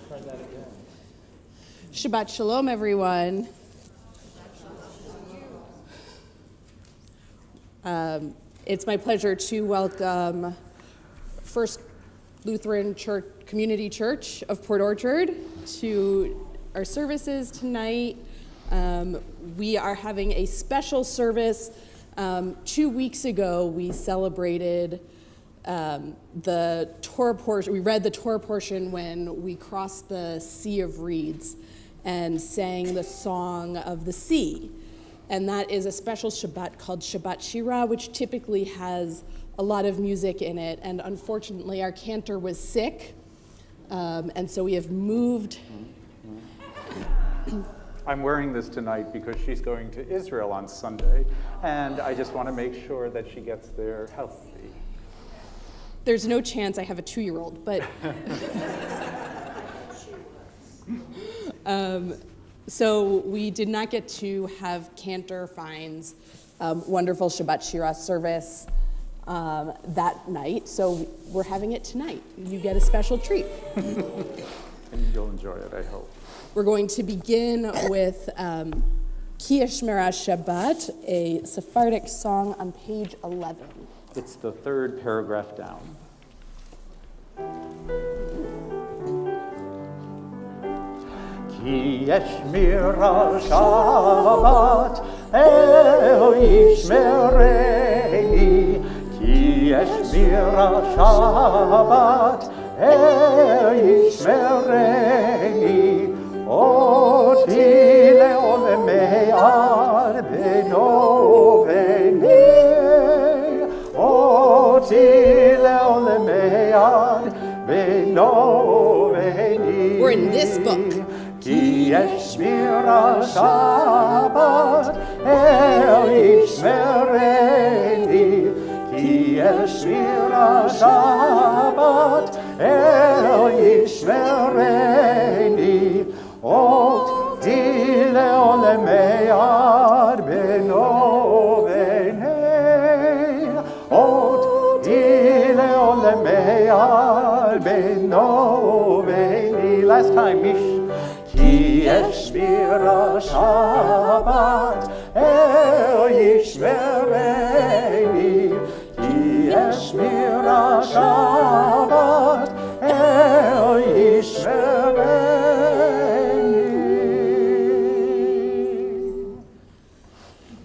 Try that again. Shabbat Shalom, everyone. It's my pleasure to welcome First Lutheran Church Community Church of Port Orchard to our services tonight. We are having a special service. 2 weeks ago, we celebrated the Torah portion. We read the Torah portion when we crossed the Sea of Reeds and sang the Song of the Sea. And that is a special Shabbat called Shabbat Shira, which typically has a lot of music in it. And unfortunately, our cantor was sick, and so we have moved. I'm wearing this tonight because she's going to Israel on Sunday, and I just want to make sure that she gets there healthy. There's no chance I have a 2-year-old, but so we did not get to have Cantor Fine's wonderful Shabbat Shira service that night, so we're having it tonight. You get a special treat. And you'll enjoy it, I hope. We're going to begin with Ki Yishmera Shabbat, a Sephardic song on page 11. It's the third paragraph down. Ki Yishmera Shabbat, El Yishmereni. Ki Yishmera Shabbat, El Yishmereni. Oti leolemei ad beno venei. Oti leolemei ad beno venei. We're in this book. Ki yishmera Shabbat el yishmereni. Ki yishmera Shabbat el yishmereni. Ot di leolemei ad beno venei. Ot di leolemei ad beno venei. Last time, Mish. Ki yishmera Shabbat el yishmereni. Ki yishmera Shabbat el yishmereni.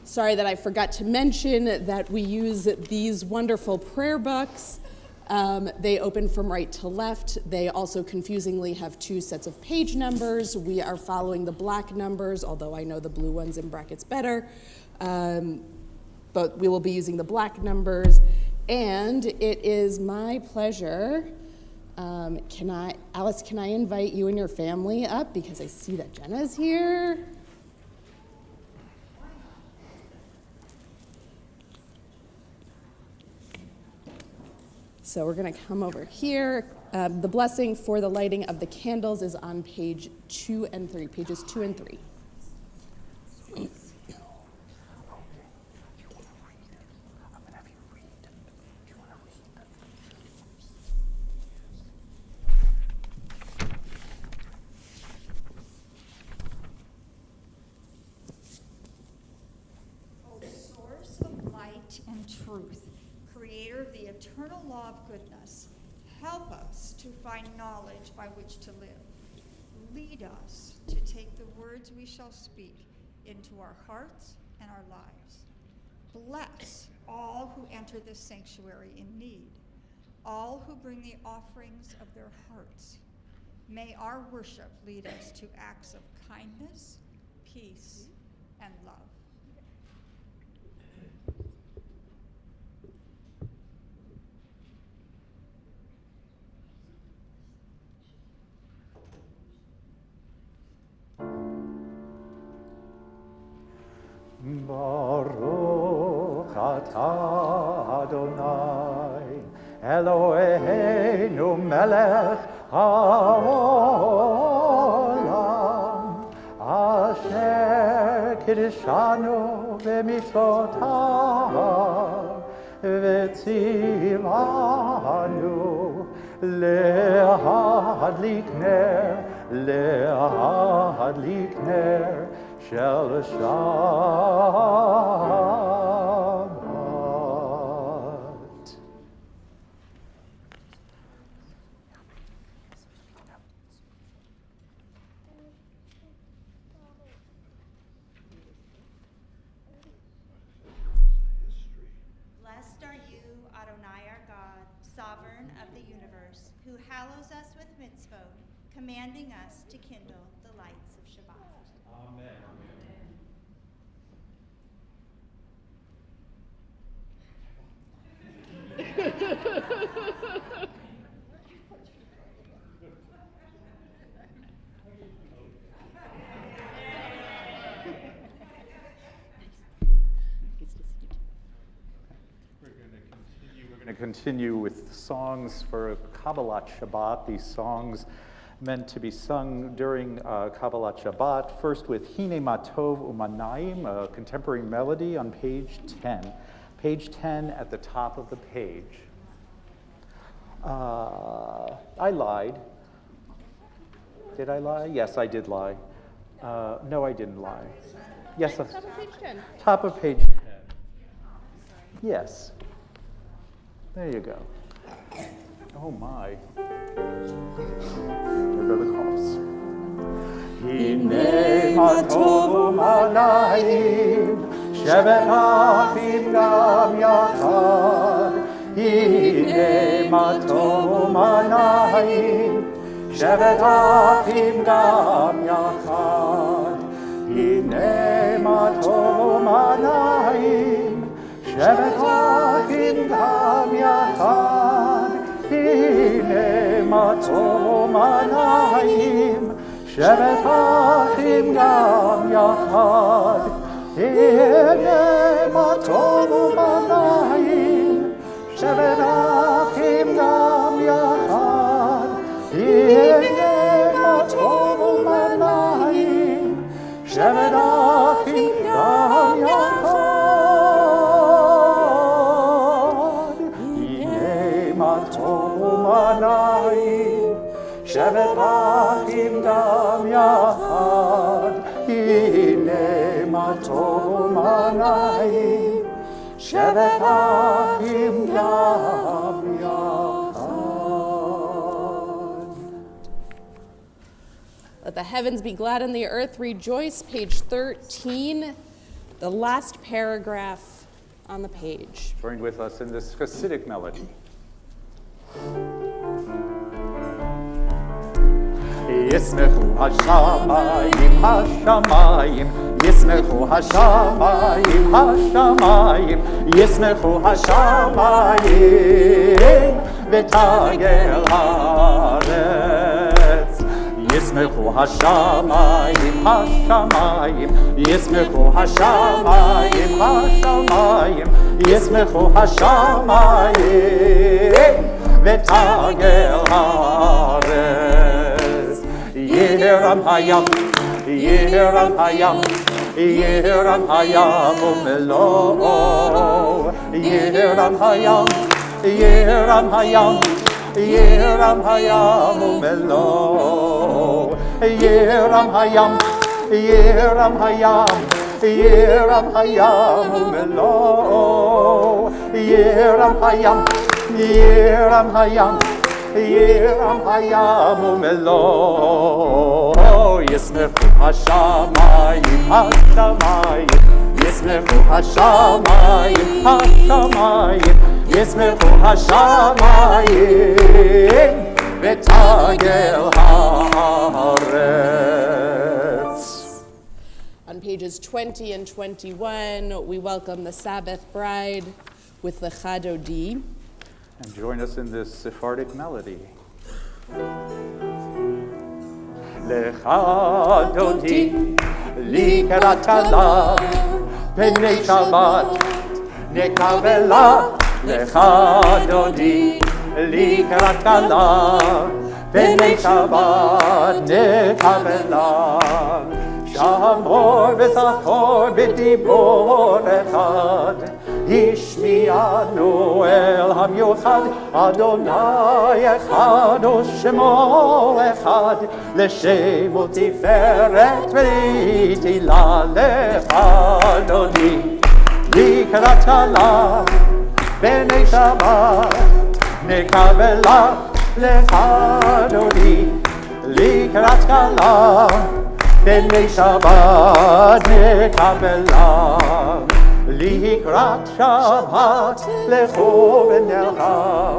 Sorry that I forgot to mention that we use these wonderful prayer books. They open from right to left. They also confusingly have 2 sets of page numbers. We are following the black numbers, although I know the blue ones in brackets better. But we will be using the black numbers. And it is my pleasure. Alice, can I invite you and your family up? Because I see that Jenna's here. So we're going to come over here. The blessing for the lighting of the candles is on page 2 and 3, pages 2 and 3. O source of light and truth, creator of the eternal law of goodness, help us to find knowledge by which to live. Lead us to take the words we shall speak into our hearts and our lives. Bless all who enter this sanctuary in need, all who bring the offerings of their hearts. May our worship lead us to acts of kindness, peace, and love. Baruch atah Adonai Eloheinu melech haolam asher kiddushanu b'mitzvotav v'tzivanu להדליק נר של שבת. Blessed are you, Adonai our God, sovereign of the universe, who hallows us with mitzvot, commanding us to kindle the lights of Shabbat. Amen. We're going to continue with songs for Kabbalat Shabbat. These songs meant to be sung during Kabbalat Shabbat. First with Hine Matov Umanayim, a contemporary melody on page 10. Page 10 at the top of the page. I lied. Did I lie? Yes, I did lie. No, I didn't lie. Yes, Top of page 10. top of page 10. Yes. There you go. Oh my. There go the coughs. Hine matov umanayim, shevet achim gam yachad. Hine matov umanayim, shevet achim gam yachad. Hine matov umanayim, shevet achim gam yachad. Hine matov umanayim, shevet achim gam yachad. Hine matov umanayim, shevet achim gam yachad. Hine matov umanayim, shevet achim gam yachad. Hine matov umanayim, shevet achim gam yachad. Hine matov umanayim, shevet achim gam yachad. Let the heavens be glad and the earth rejoice, page 13, the last paragraph on the page. Join with us in this Hasidic melody. Yismechu hashamayim, hashamayim, Yismechu hashamayim, hashamayim, Yismechu hashamayim, v'tagel haaretz. Yismechu hashamayim, hashamayim, Yismechu hashamayim, hashamayim, Yismechu hashamayim, v'tagel haaretz. Yehiram hayam, Yehiram hayam, Yehiram hayam umelo. Yehiram hayam, Yehiram hayam, Yehiram hayam umelo. Yehiram hayam, Yehiram hayam, Yehiram hayam umelo. Yehiram hayam, Yehiram hayam, Yehiram hayam umelo. Yismechu hashamayim, hashamayim, Yismechu hashamayim, hashamayim, Yismechu hashamayim, v'tagel haaretz. On pages 20 and 21, we welcome the Sabbath bride with the Chadodi. And join us in this Sephardic melody. Lecha dodi likrat kala b'nei Shabbat nekavela. Lecha dodi likrat kala b'nei Shabbat nekavela. Shamor v'zachor b'dibor echad, ishmi שהחיינו אל המיוחד, אדוני אחד ושמו אחד, לשם ותפארת ותהילה לך אדוני. לקראת כלה בני שבת נקבלה לך אדוני. לקראת כלה בני שבת נקבלה. לקראת שבת לכו ונלכה,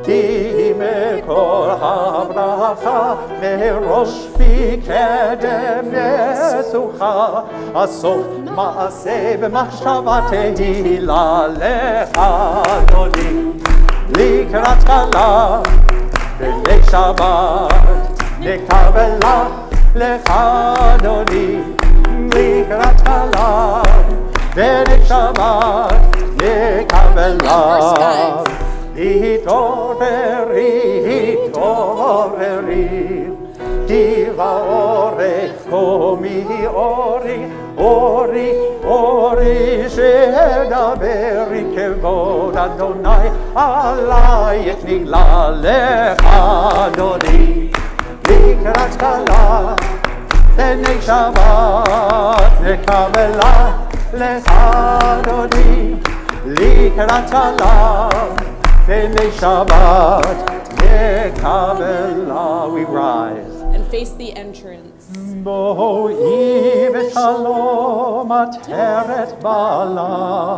תהי מקור הברכה, מראש מקדם נסוכה, הסוף מעשה במחשבה תהילה לך אדוני. לקראת כלה בני שבת נקבלה לך אדוני. לקראת כלה בני שבת נקבלה. התעוררי, התעוררי, כי באורך קומי אורי, אורי, אורי, שדברי כבוד אדוני, עלייך נגלה לך אדוני. לקראת כלה בני שבת נקבלה לך אדוני. לקראת כלה בני שבת נקבלה. We rise and face the entrance. בואי בשלום עטרת בעלה,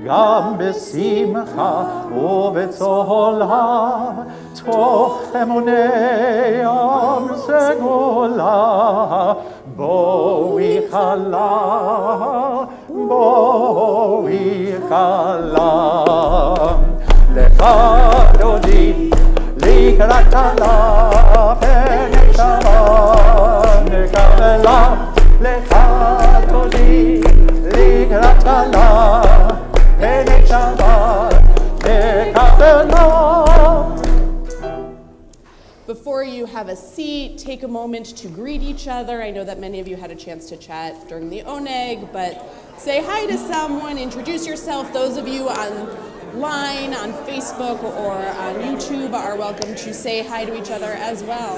גם בשמחה ובצהלה, תוך אמוני עם סגולה. בואי כלה, בואי כלה, לך אדוני. לקראת כלה בני שבת נקבלה לך אדוני. לקראת כלה בני שבת נקבלה. Before you have a seat, take a moment to greet each other. I know that many of you had a chance to chat during the Oneg, but say hi to someone, introduce yourself. Those of you online, on Facebook, or on YouTube are welcome to say hi to each other as well.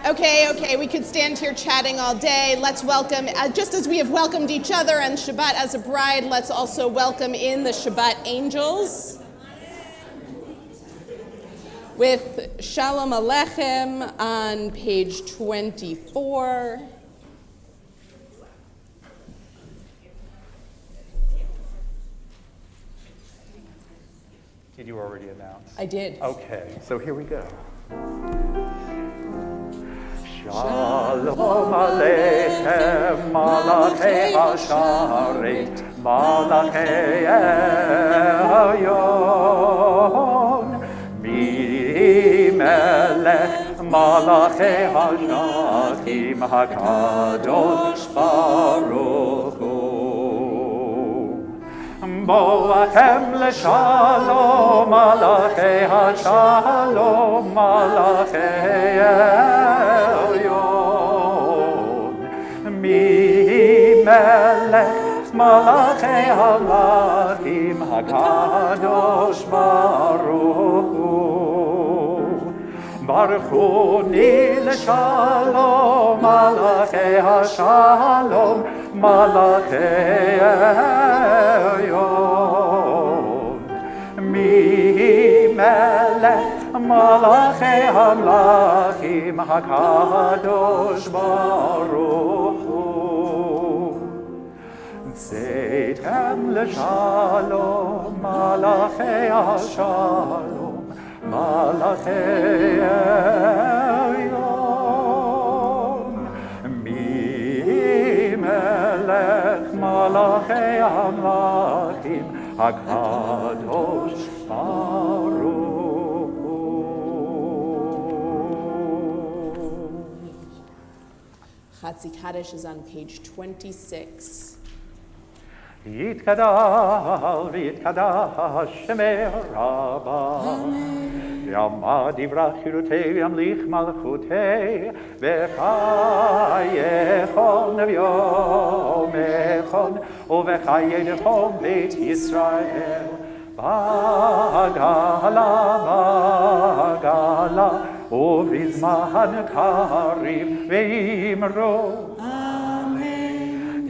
Okay, we could stand here chatting all day. Let's welcome, just as we have welcomed each other on Shabbat as a bride, let's also welcome in the Shabbat angels. with Shalom Aleichem on page 24. Did you already announce? I did. Okay, so here we go. Shalom Aleichem, Malachei Hasharet, Malachei Elyon, Melech, Malachei Hashatim, HaKadosh Baruch Hu. Boachem leshalom, Malachei Hashalom, Malachei Elyon, Melech, Malachei Halachim, HaKadosh Baruch Hu. Baruchuni leshalom, Malachei Hashalom, Malachei Elyon, Melech, Malachei Hamlachim, HaKadosh Baruch Hu. Tzeitem leshalom, Malachei Hashalom, Malachei Elyon, Melech, Malachei Hamlachim, HaKadosh Baruch Hu. Chatzi Kaddish is on page 26. Yitkadal v'yitkadash Shemei Rabbah, V'yamad yivrach chirutei v'yamlich malchutei, v'chayechon v'yomechon, u'v'chayedechon Beit Yisrael, Bagala, u'v'zman kariv v'yimro.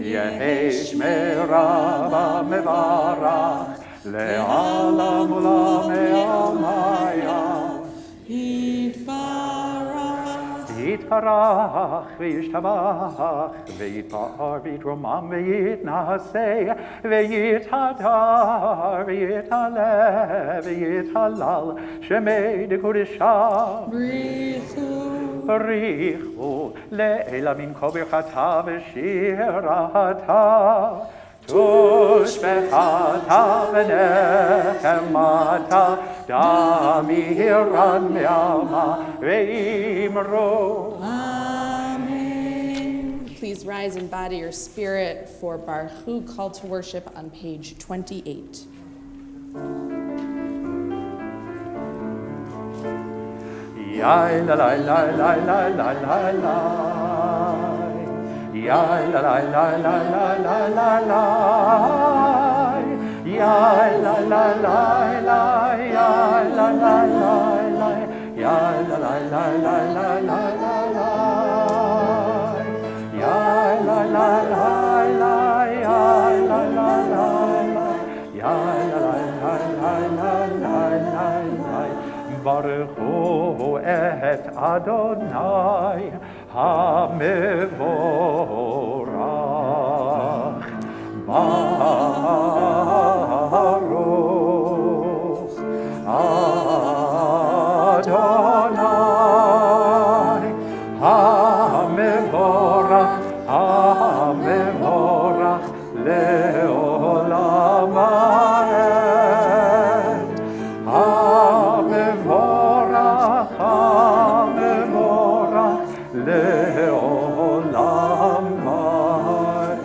Yehesh meraba mevarach le'alam ulam me'amaya Yitparach v'yishtabach v'yitpar v'yitromam v'yitnaseh v'yithadar v'yithaleh v'yithalal Shemei dekodeshah Barichu le'ela min kol birchata v'shirata tushbechata v'nechemata damiran me'alma ve'imro. Amen. Please rise in body or spirit for Baruch Hu, call to worship on page 28. Yai la la la la la la la la. Yai la la la la la la la la. Yai la la la la. Yai la la la la. Yai la la la la la la la. Yai la la la la. Yai la la la la. Yai la la la la la la. Baruch Hu et Adonai HaMevorach Baruch Adonai HaMevorach HaMevorach Le'olam Ha'ed HaMevorach HaMevorach Le'olam Ha'ed.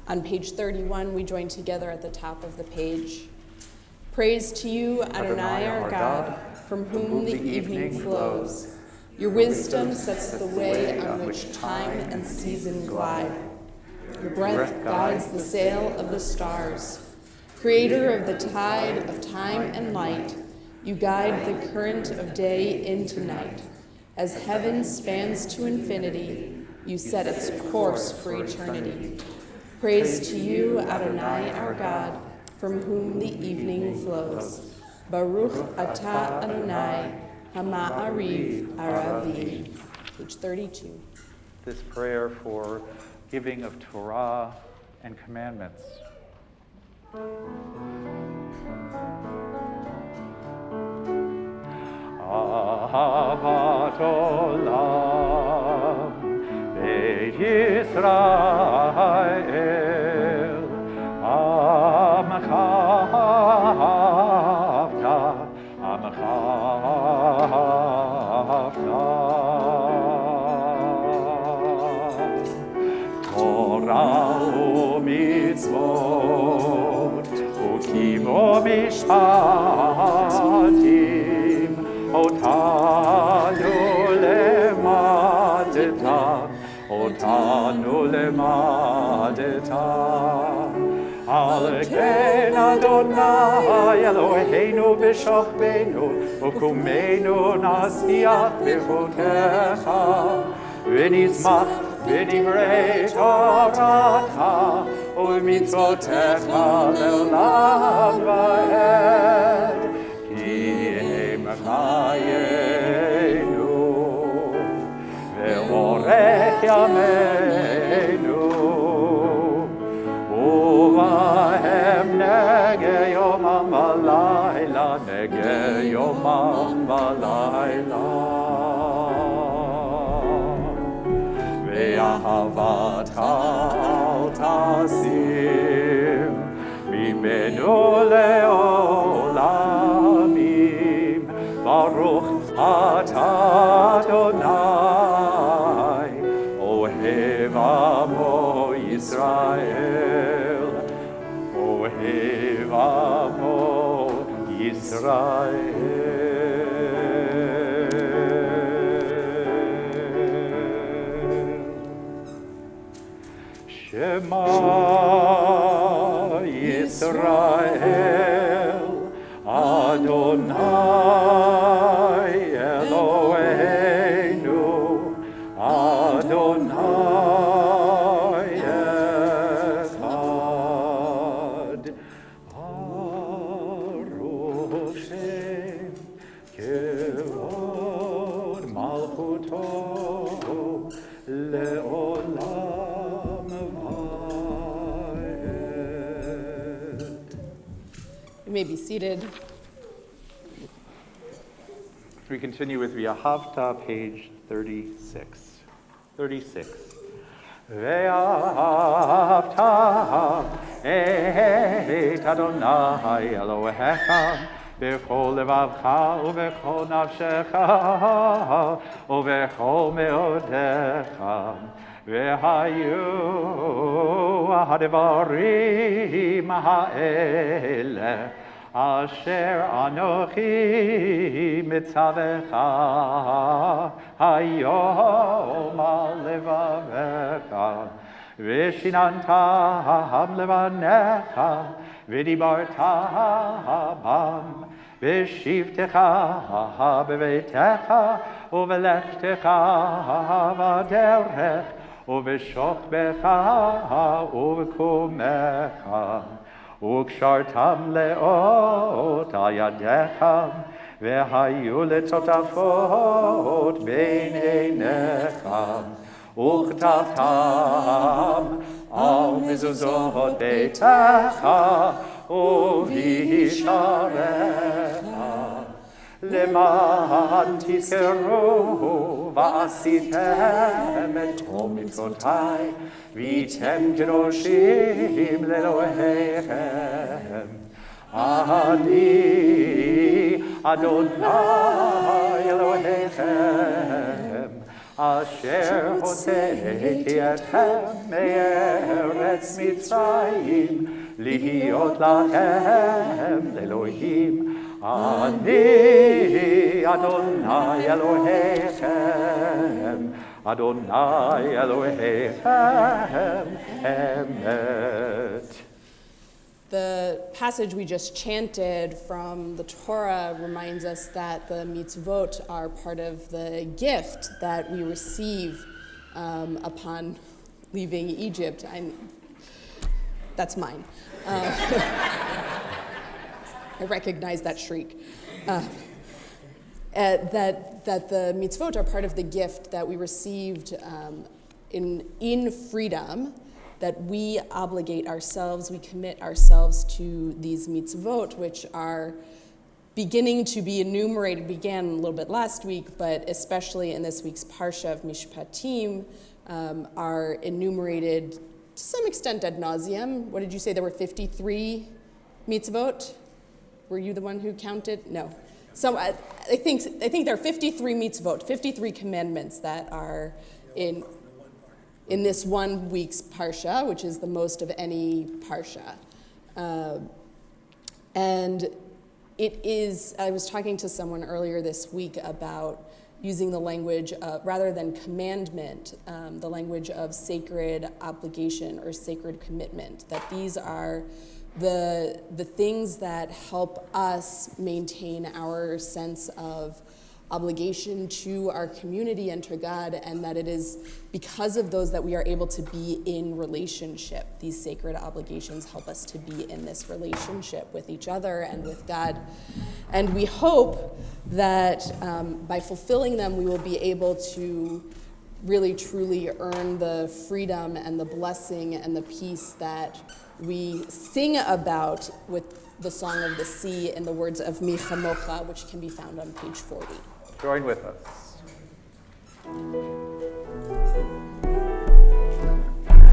On page 31, we join together at the top of the page. Praise to you, Adonai our God, from whom the evening flows. Your wisdom sets the way on which time and season glide. Your breath guides the sail of the stars. Creator of the tide of time and light, you guide the current of day into night. As heaven spans to infinity, you set its course for eternity. Praise to you, Adonai our God, from whom the evening flows. Baruch atah Adonai, Hama'ariv Aravim. Page 32. This prayer for giving of Torah and commandments. Ahavat olam Beit Yisrael Amcha havta Torah u'mitzvot u'kivo mishpatim Otanu lemadeta Al ken Adonai Eloheinu b'shachbenu U'kumeinu nasiach b'chotecha V'nizmach v'divrei Toratcha U'mitzvotecha le'olam va'ed Ki hem chayenu Ve'orech yameinu Uvahem nege yomam v'layla Nege yomam v'layla Ve'ahavat al tasim Mimenu le'olamim Baruch atah Adonai Ohev amo Yisrael Ohev amo Yisrael Shema Yisrael Adonai Eloheinu Adonai Echad Baruch Shem Kevod Malchuto Le'olam Va'ed. You may be seated. We continue with V'ahavta, page 36. 36. Ve'ahavta et Adonai Elohecha b'chol levavcha u'b'chol nafshecha u'b'chol me'odecha ve'hayu ha'devarim ha'eleh Asher anochi mitzavecha hayom al levavecha v'shinantam levanecha v'dibartam v'shivtecha b'veitecha u'v'lechtecha v'derech u'v'shokbecha u'v'kumecha Ukshartam leot al yadecha ve'hayu letzotafot bein einecha Uchtaftam al mezuzot beitecha u'visharecha Leman tizkeru va'asitem et tov mitzvotai v'item kedoshim le'Elohechem Ani Adonai Elohechem Asher hotzeki etchem me'eretz Mitzrayim lihiyot lachem le'Elohim Ani Adonai Elohechem, Adonai Elohechem, Emet. The passage we just chanted from the Torah reminds us that the mitzvot are part of the gift that we receive upon leaving Egypt. That's mine. I recognize that shriek. That the mitzvot are part of the gift that we received in freedom, that we obligate ourselves, we commit ourselves to these mitzvot, which are beginning to be enumerated, began a little bit last week, but especially in this week's Parsha of Mishpatim, are enumerated to some extent ad nauseum. What did you say, there were 53 mitzvot? Were you the one who counted? No. So I think there are 53 mitzvot, 53 commandments that are in this 1 week's Parsha, which is the most of any Parsha. And it is, I was talking to someone earlier this week about using the language, rather than commandment, the language of sacred obligation or sacred commitment, that these are the things that help us maintain our sense of obligation to our community and to God, and that it is because of those that we are able to be in relationship. These sacred obligations help us to be in this relationship with each other and with God. And we hope that by fulfilling them, we will be able to really truly earn the freedom and the blessing and the peace that we sing about with the Song of the Sea in the words of Mi Chamocha, which can be found on page 40. Join with us.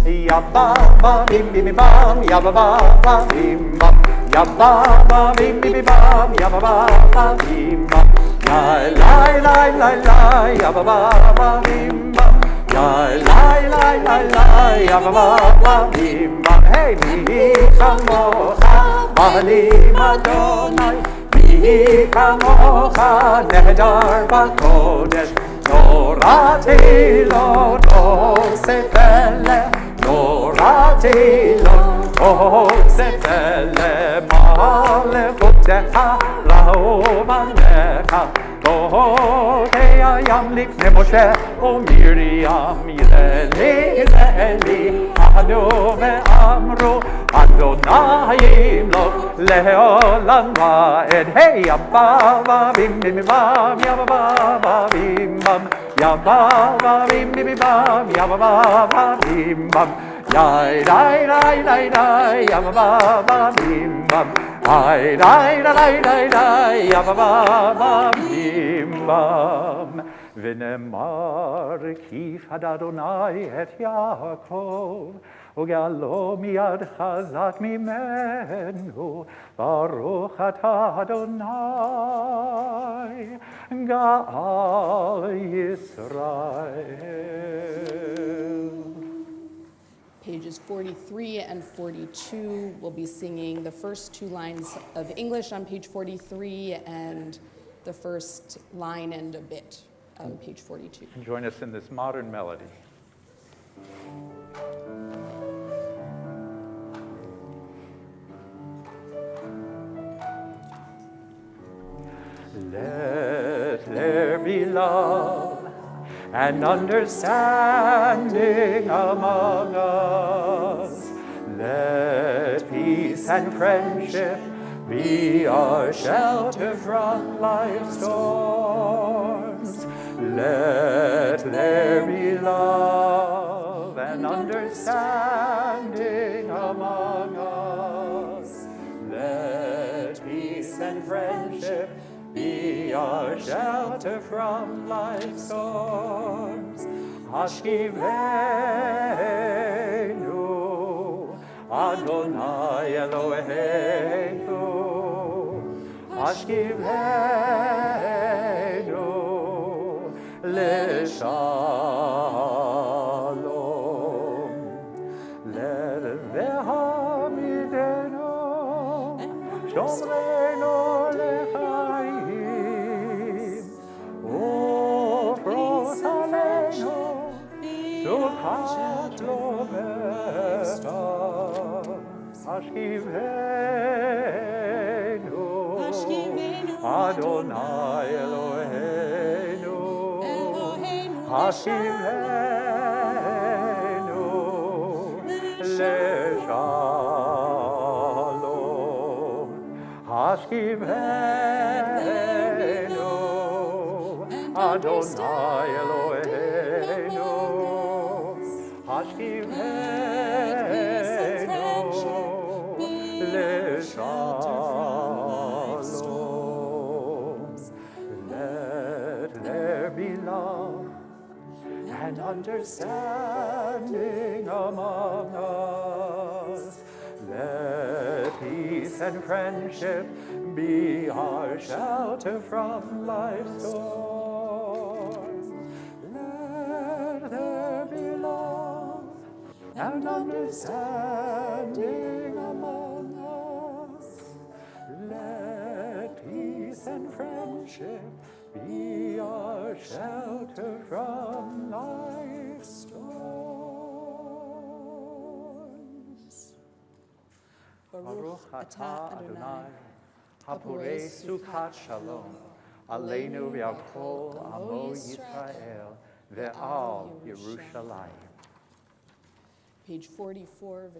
Ya ba ba bim bim bam, ya ba ba bim bam, ya ba ba bim bim bam, ya ba ba bim bam, la la la la la, ya ba ba bim bam, la la la la la, ya ba ba bim bam. Hey, mi chamocha, bali madonai. Mi kamocha nehedar bakodesh, norati lo nosefele, norati lo nosefele, malechutecha lahovanecha, Dohea yam lifnei Moshe uMiriam yizeli yizeli, anu ve'amru Adonai yimlok le'olam va'ed. Hey, ya ba ba bim bim bam, ya ba ba bim bam, ya ba ba bim bim bam, ya ba ba bim bam, ya dai dai dai dai, ya ba ba bim bam, dai dai dai dai dai, ya ba bim bam. V'nemar kifad Adonai et Yaakov, וגאלו מיד חזק ממנו, ברוך אתה אדוני, גאל ישראל. Pages 43 and 42, we'll be singing the first 2 lines of English on page 43 and the first line and a bit on page 42. Join us in this modern melody. Let there be love and understanding among us. Let peace and friendship be our shelter from life's storms. Let there be love and understanding among us. Let peace and friendship be our shelter from life's storms. Hashkivenu, Adonai Eloheinu. Hashkivenu, Leshalom. Let Vehamidenu, Shomrenu Lechaim. Ufros Aleinu, Suchat Lomesta. Hashkivenu, Adonai Eloheinu. Hashkivenu, Leshalom. Hashkivenu, Adonai Eloheinu, Hashkivenu, L'Shalom. Let there be love and understanding among us. Let peace and friendship be our shelter from life's storms. Let there be love and understanding among us. Let peace and friendship be our shelter from life's storms. Baruch atah Adonai, Hapurei Sukkot Shalom, Aleinu v'Yakol Amo Yisrael, ve'al Yerushalayim. Page 44,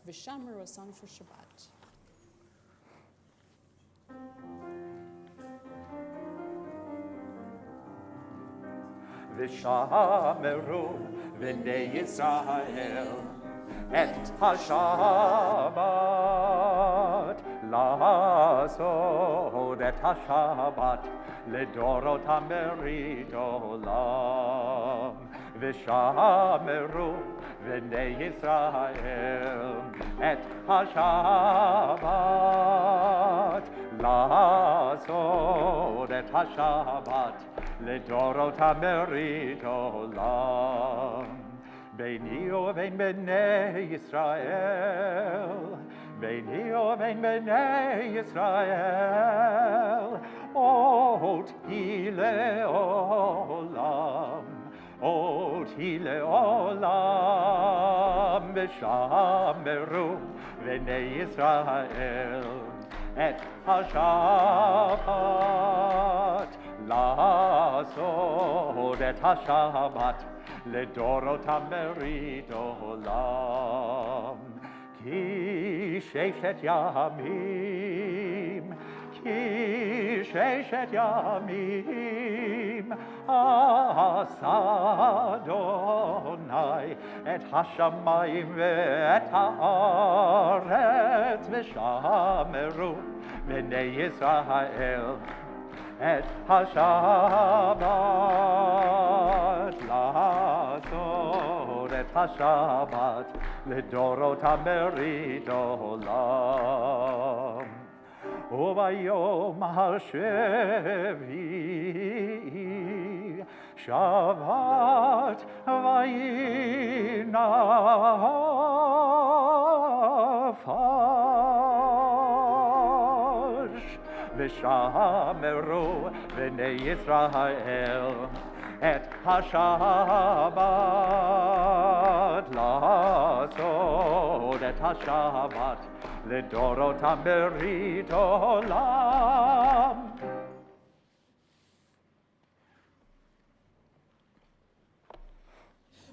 Vishamru, a song for Shabbat. Vishameru v'nei Yisrael et HaShabbat la'asod et HaShabbat ledorot hamerit olam. Vishameru v'nei Yisrael et HaShabbat la'asod et HaShabbat לדורות המרית עולם. ביני ובין בני ישראל, ביני ובין בני ישראל, אות היא לעולם, אות היא לעולם. ושמרו בני ישראל את השבת, לעשות את השבת לדורות המרית עולם. כי ששת ימים, כי ששת ימים עשה אדוני את השמיים ואת הארץ, ושמרו בני ישראל את השבת, לעשות את השבת לדורות המרית עולם. וביום השביעי שבת וינפש. ושמרו בני ישראל את השבת, לעשות את השבת לדורות המרית עולם.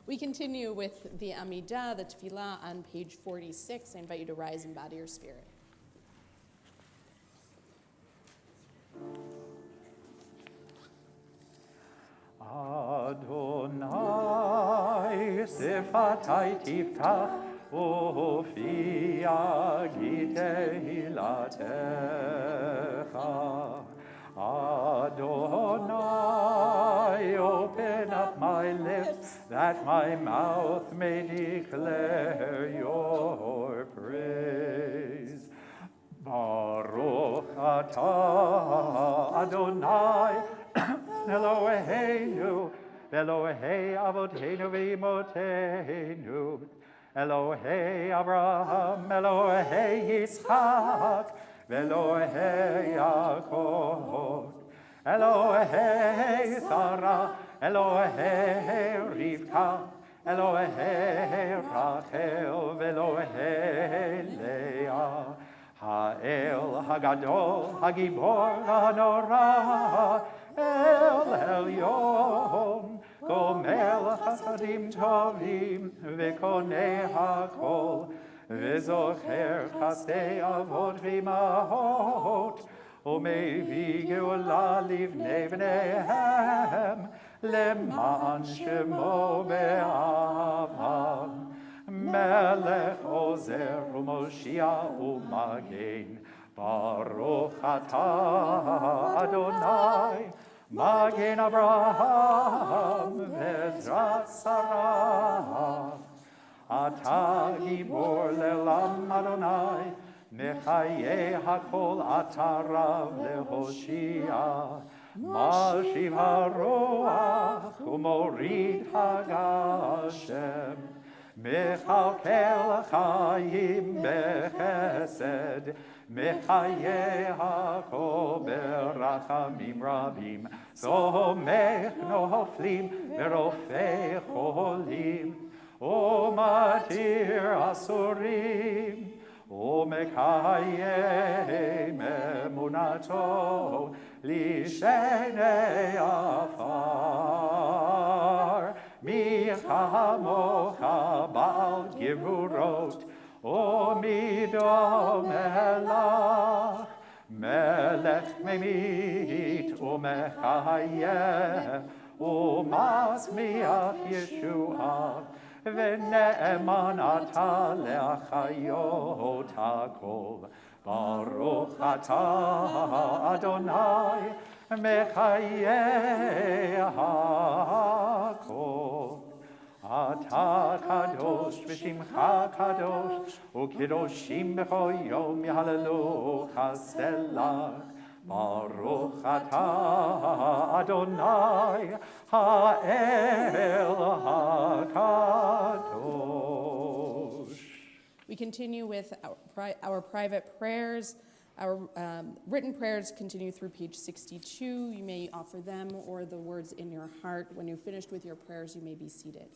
We continue with the Amidah, the Tefillah, on page 46. I invite you to rise and bow to your spirit. Adonai, sifatai tiftach, ufi yagi tehilatecha. Adonai, open up my lips, that my mouth may declare your praise. Baruch atah Adonai, Eloheinu, Elohei Avoteinu v'Imoteinu, Elohei Abraham, Elohei Yitzchak, Elohei Yaakov, Elohei Sarah, Elohei Rivka, Elohei Rachel, Elohei Leah, Ha'el Hagadol, Hagibor Hanorah, El Elyon, Gomel Chasadim Tovim, V'konei HaKol, וזוכר חסדי אבות ואמהות, ומביא גאולה לבני בניהם, למען שמו באהבה. מלך עוזר ומושיע ומגן, ברוך אתה אדוני, מגן אברהם ועזרת שרה. אתה גיבור לעולם אדוני, מחיי הכל אתה רב להושיע. משיב הרוח ומוריד הגשם, מכלכל חיים בחסד, מחיי הכל ברחמים רבים. סומך נופלים ורופא חולים, ומתיר אסורים, ומקיים אמונתו לשני עפר. מי כמוך בעל גבורות, ומי דומה לך, מלך ממית ומחיה, ומצמיח ישועה, ונאמן אתה להחיות הכל. ברוך אתה אדוני, מחיי הכל. אתה קדוש ושמך קדוש, וקדושים בכל יום יהללוך סלח. ברוך אתה אדוני האל הקדוש. We continue with our private prayers. Our written prayers continue through page 62. You may offer them or the words in your heart. When you're finished with your prayers, you may be seated.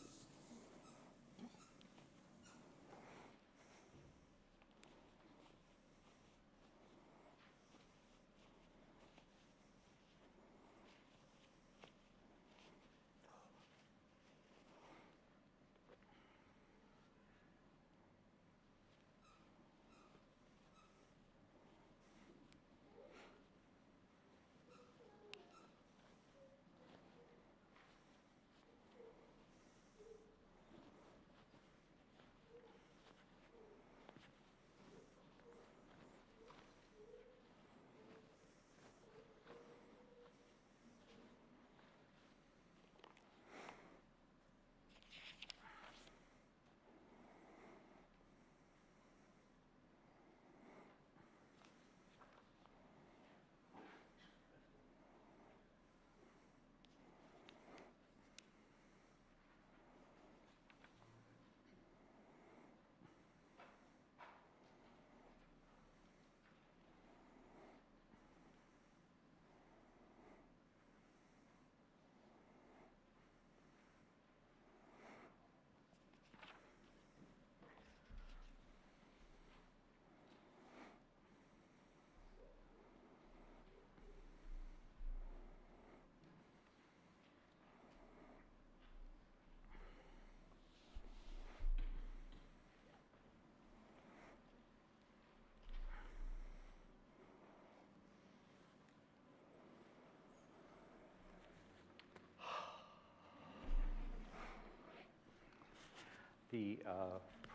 The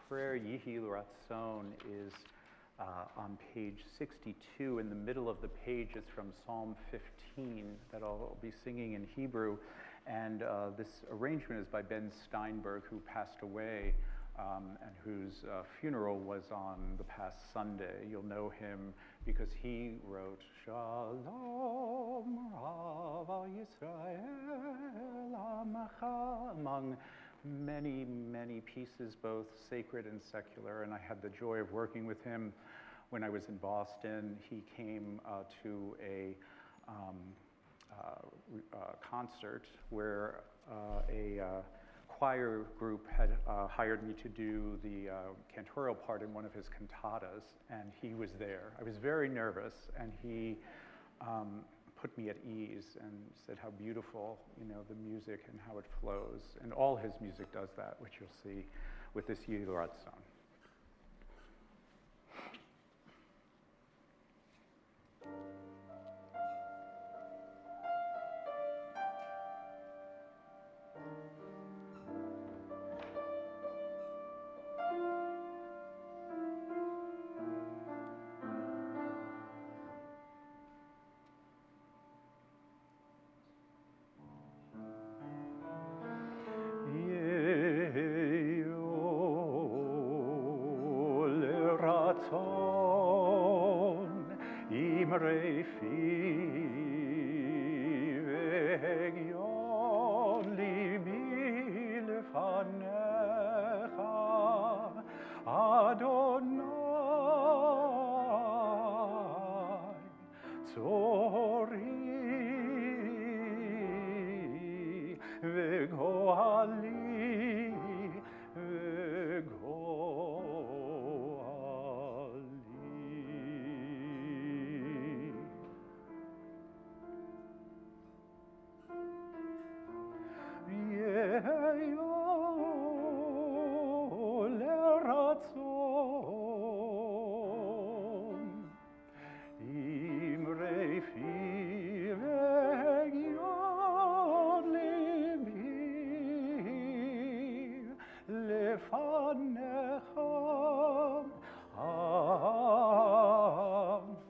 prayer Yihi Ratzon is on page 62. In the middle of the page is from Psalm 15 that I'll be singing in Hebrew. And this arrangement is by Ben Steinberg, who passed away and whose funeral was on the past Sunday. You'll know him because he wrote Shalom Rav Yisrael Amacha, among many, many pieces, both sacred and secular, and I had the joy of working with him when I was in Boston. He came to a concert where a choir group had hired me to do the cantorial part in one of his cantatas, and he was there. I was very nervous, and he put me at ease and said how beautiful, the music and how it flows. And all his music does that, which you'll see with this Yihi Ratzon. refi vegion libi lefanecha Adonai tzori vegoali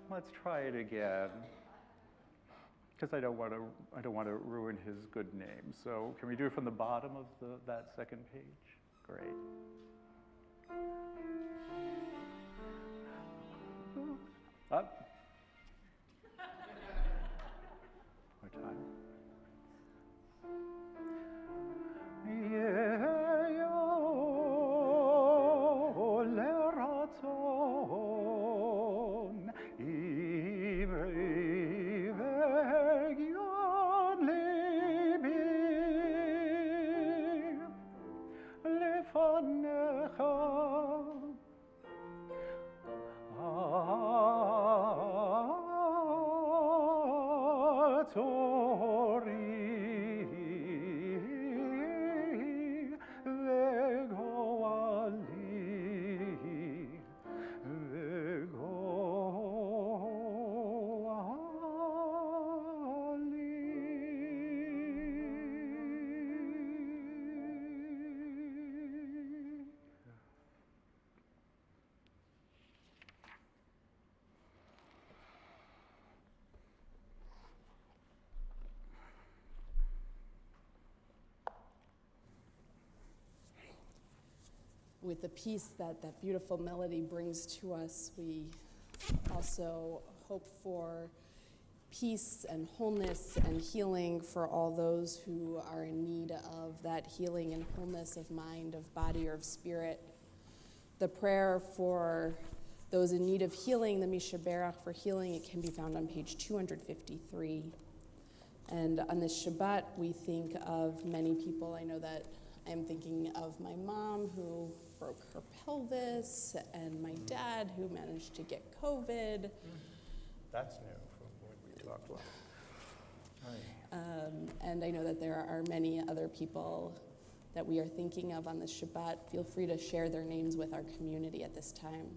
Let's try it again, because I don't want to ruin his good name. So can we do it from the bottom of that second page? Great. Up. More time. With the peace that beautiful melody brings to us, we also hope for peace and wholeness and healing for all those who are in need of that healing and wholeness of mind, of body, or of spirit. The prayer for those in need of healing, the Mishaberach for healing, it can be found on page 253. And on this Shabbat, we think of many people. I know that I'm thinking of my mom who broke her pelvis, and my dad who managed to get COVID. That's new from what we talked about. And I know that there are many other people that we are thinking of on this Shabbat. Feel free to share their names with our community at this time.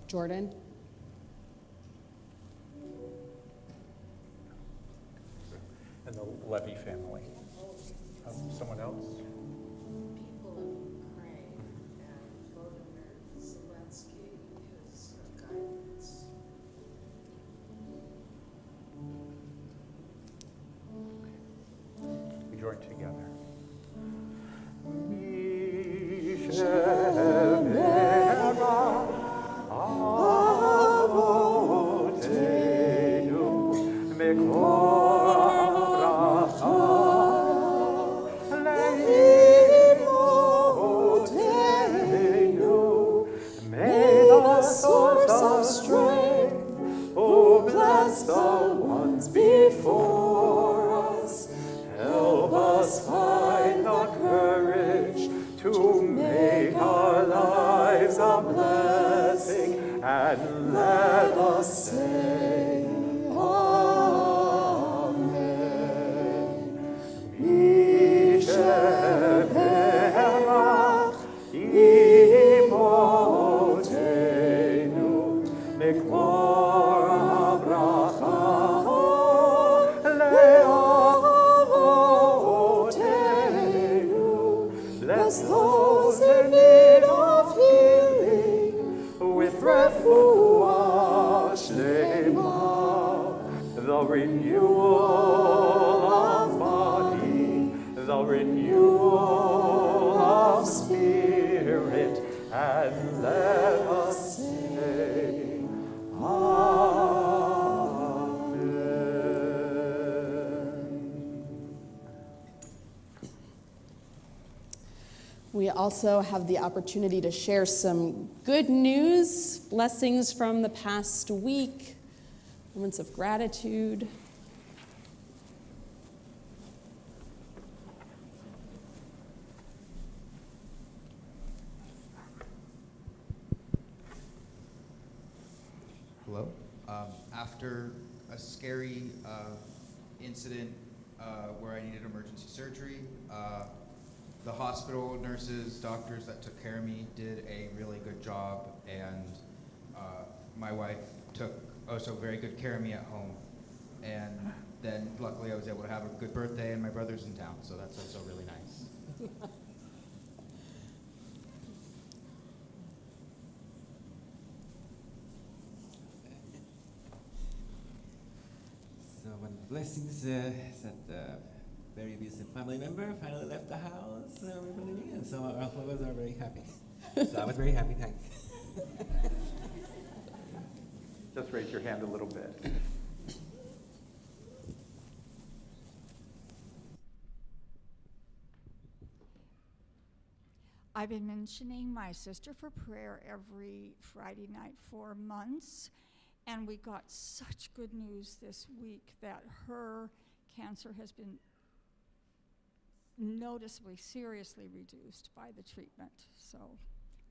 Jordan? And the Levy family. Someone else? People of Ukraine and Vladimir Zelensky, his guidance. We join together. Before us, help us find renewal of body, the renewal of spirit, and let us say, Amen. We also have the opportunity to share some good news, blessings from the past week, moments of gratitude. Hello. After a scary incident where I needed emergency surgery, the hospital nurses, doctors that took care of me did a really good job, and my wife took also very good care of me at home. And then luckily I was able to have a good birthday, and my brother's in town, so that's also really nice. So one of the blessings is that very abusive family member finally left the house. We're living in, so all of us are very happy. So I was very happy, thanks. Just raise your hand a little bit. I've been mentioning my sister for prayer every Friday night for months, and we got such good news this week that her cancer has been noticeably, seriously reduced by the treatment. So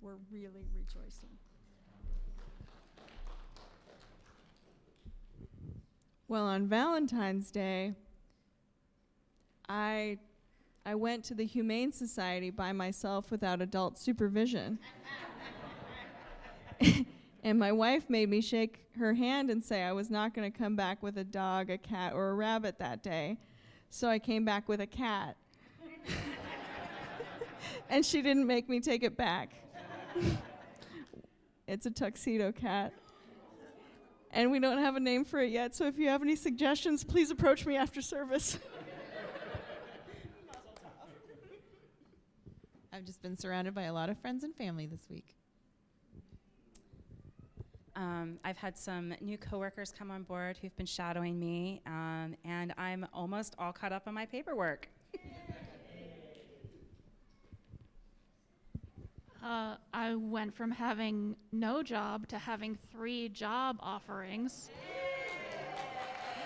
we're really rejoicing. Well, on Valentine's Day, I went to the Humane Society by myself without adult supervision. And my wife made me shake her hand and say I was not going to come back with a dog, a cat, or a rabbit that day. So I came back with a cat. And she didn't make me take it back. It's a tuxedo cat. And we don't have a name for it yet, so if you have any suggestions, please approach me after service. I've just been surrounded by a lot of friends and family this week. I've had some new coworkers come on board who've been shadowing me, and I'm almost all caught up on my paperwork. I went from having no job to having 3 job offerings.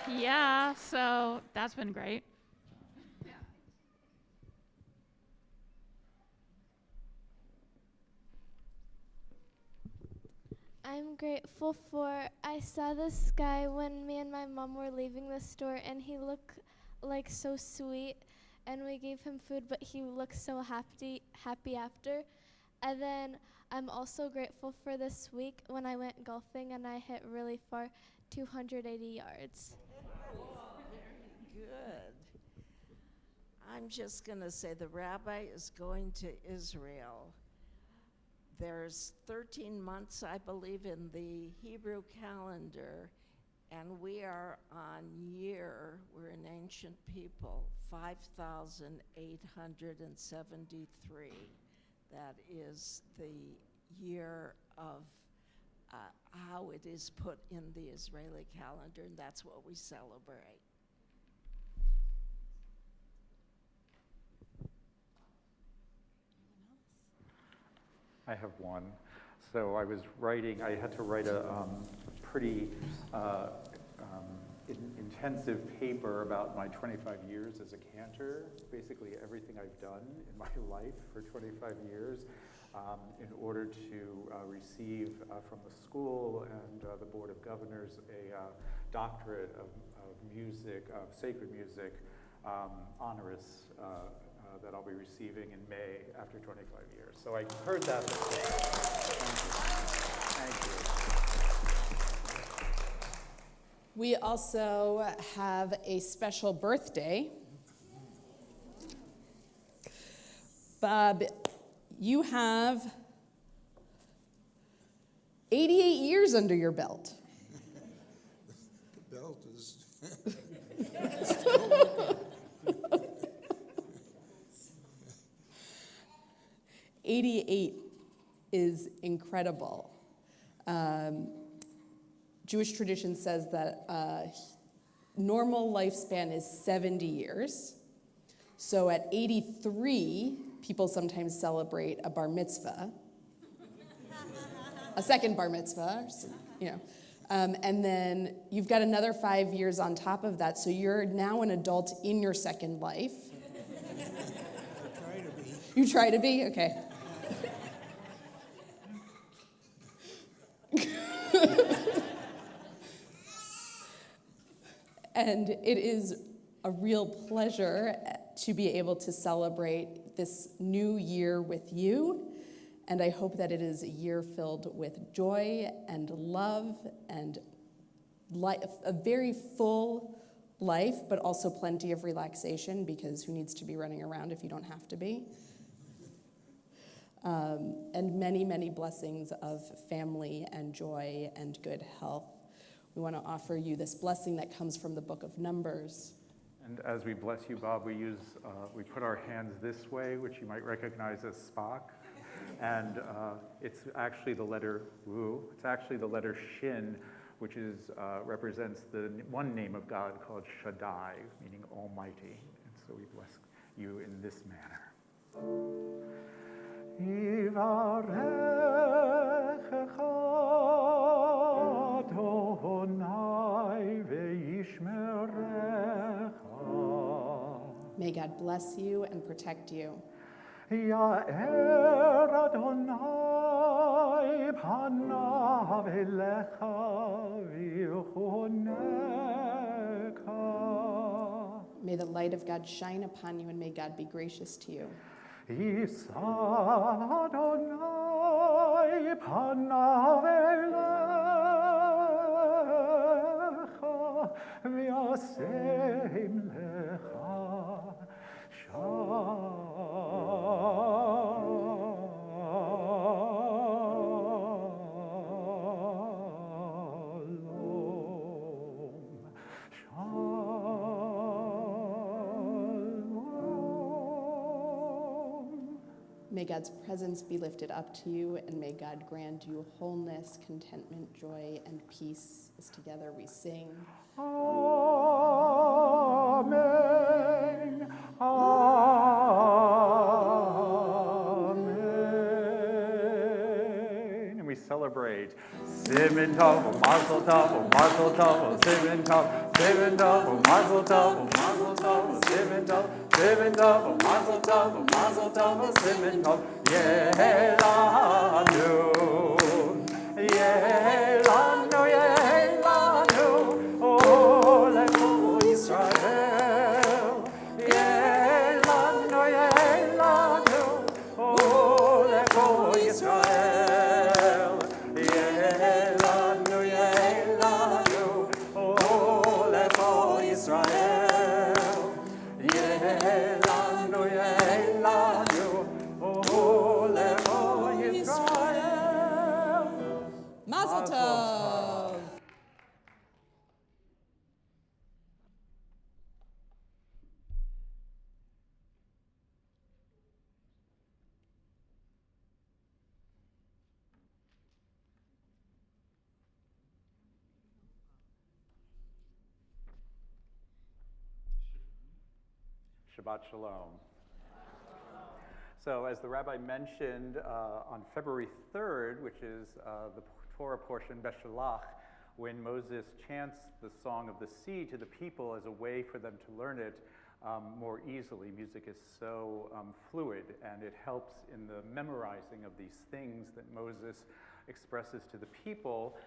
Yeah, so that's been great. I'm grateful for I saw this guy when me and my mom were leaving the store, and he looked like so sweet, and we gave him food, but he looked so happy after. And then I'm also grateful for this week when I went golfing and I hit really far, 280 yards. Very good. I'm just going to say the rabbi is going to Israel. There's 13 months, I believe, in the Hebrew calendar, and we are on year, we're an ancient people, 5,873. That is the year of how it is put in the Israeli calendar, and that's what we celebrate. I have one. So I had to write a pretty intensive paper about my 25 years as a cantor, basically everything I've done in my life for 25 years, in order to receive from the school and the Board of Governors a doctorate of music, of sacred music, honoris, that I'll be receiving in May after 25 years. So I heard that before. Thank you. We also have a special birthday. Bob, you have 88 years under your belt. The belt is 88 is incredible. Jewish tradition says that normal lifespan is 70 years. So at 83, people sometimes celebrate a bar mitzvah, a second bar mitzvah, you know. And then you've got another 5 years on top of that, so you're now an adult in your second life. Try to be. You try to be? Okay. And it is a real pleasure to be able to celebrate this new year with you. And I hope that it is a year filled with joy and love and a very full life, but also plenty of relaxation, because who needs to be running around if you don't have to be? And many, many blessings of family and joy and good health. We want to offer you this blessing that comes from the book of Numbers. And as we bless you, Bob, we put our hands this way, which you might recognize as Spock. And it's actually the letter Wu. It's actually the letter Shin, which represents the one name of God called Shaddai, meaning Almighty. And so we bless you in this manner. May God bless you and protect you. Ya'er Adonai panav elecha v'yichuneka. May the light of God shine upon you, and may God be gracious to you. Yisa Adonai panav elecha v'yasem lecha shalom. May God's presence be lifted up to you, and may God grant you wholeness, contentment, joy, and peace as together we sing. Amen. Amen. And we celebrate Siman Tov, Mazel Tov, Mazel Tov, Siman Tov, Siman Tov, Mazel Tov, Mazel Tov, Siman Tov, Siman Tov, Mazel Tov, Mazel Tov, Siman Tov, Yehelanu, Yehelanu, Yehelanu, oh, Lecho Yisrael, Yehelanu, Yehelanu, oh, Lecho Yisrael, Yehelanu, Yehelanu, oh, Lecho Yisrael, Yehelanu, Yehelanu, oh, Lecho Yisrael. Mazel Tov! Shabbat Shalom. So as the rabbi mentioned, on February 3rd, which is the Torah portion, Beshalach, when Moses chants the Song of the Sea to the people as a way for them to learn it more easily. Music is so fluid, and it helps in the memorizing of these things that Moses expresses to the people.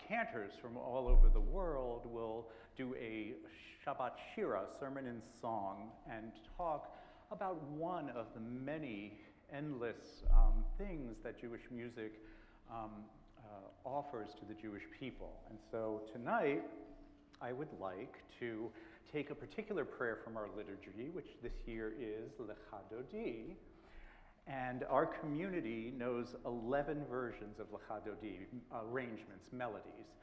Cantors from all over the world will do a Shabbat Shira, sermon in song, and talk about one of the many endless things that Jewish music offers to the Jewish people. And so tonight, I would like to take a particular prayer from our liturgy, which this year is Lecha Dodi. And our community knows 11 versions of Lecha Dodi, arrangements, melodies,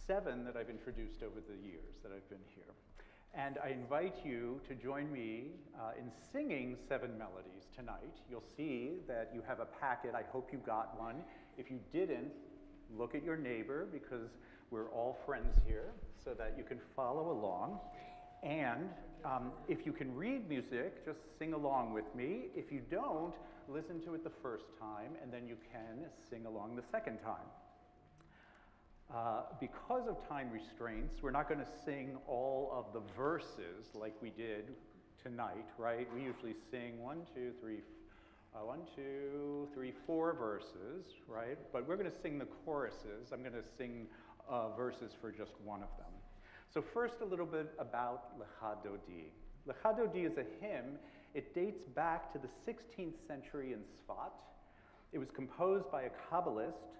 7 that I've introduced over the years that I've been here. And I invite you to join me in singing 7 melodies tonight. You'll see that you have a packet. I hope you got one. If you didn't, look at your neighbor, because we're all friends here, so that you can follow along. And if you can read music, just sing along with me. If you don't, listen to it the first time, and then you can sing along the second time. Because of time restraints, we're not going to sing all of the verses like we did tonight, right? We usually sing 1, 2, 3, 4 verses, right? But we're going to sing the choruses. I'm going to sing verses for just one of them. So first, a little bit about Lecha Dodi. Lecha Dodi is a hymn. It dates back to the 16th century in Sfat. It was composed by a Kabbalist,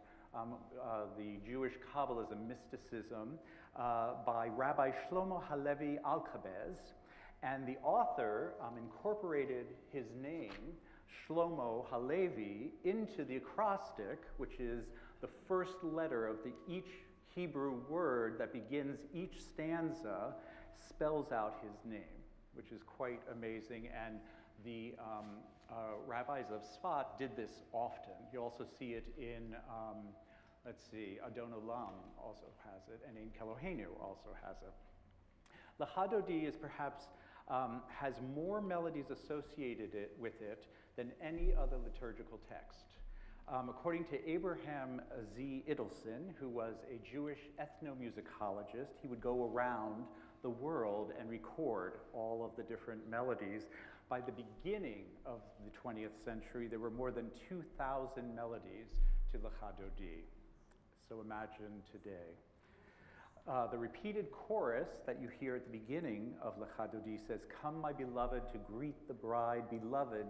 the Jewish Kabbalism, mysticism, by Rabbi Shlomo Halevi Alkabez. And the author incorporated his name, Shlomo Halevi, into the acrostic, which is the first letter of each Hebrew word that begins each stanza, spells out his name, which is quite amazing. And the rabbis of Sfat did this often. You also see it in, Adon Olam also has it, and in Kelohenu also has it. Lecha Dodi is perhaps, has more melodies associated with it than any other liturgical text. According to Abraham Z. Idelson, who was a Jewish ethnomusicologist, he would go around the world and record all of the different melodies. By the beginning of the 20th century, there were more than 2,000 melodies to Lecha Dodi. So imagine today. The repeated chorus that you hear at the beginning of Lecha Dodi says, "Come, my beloved, to greet the bride. Beloved,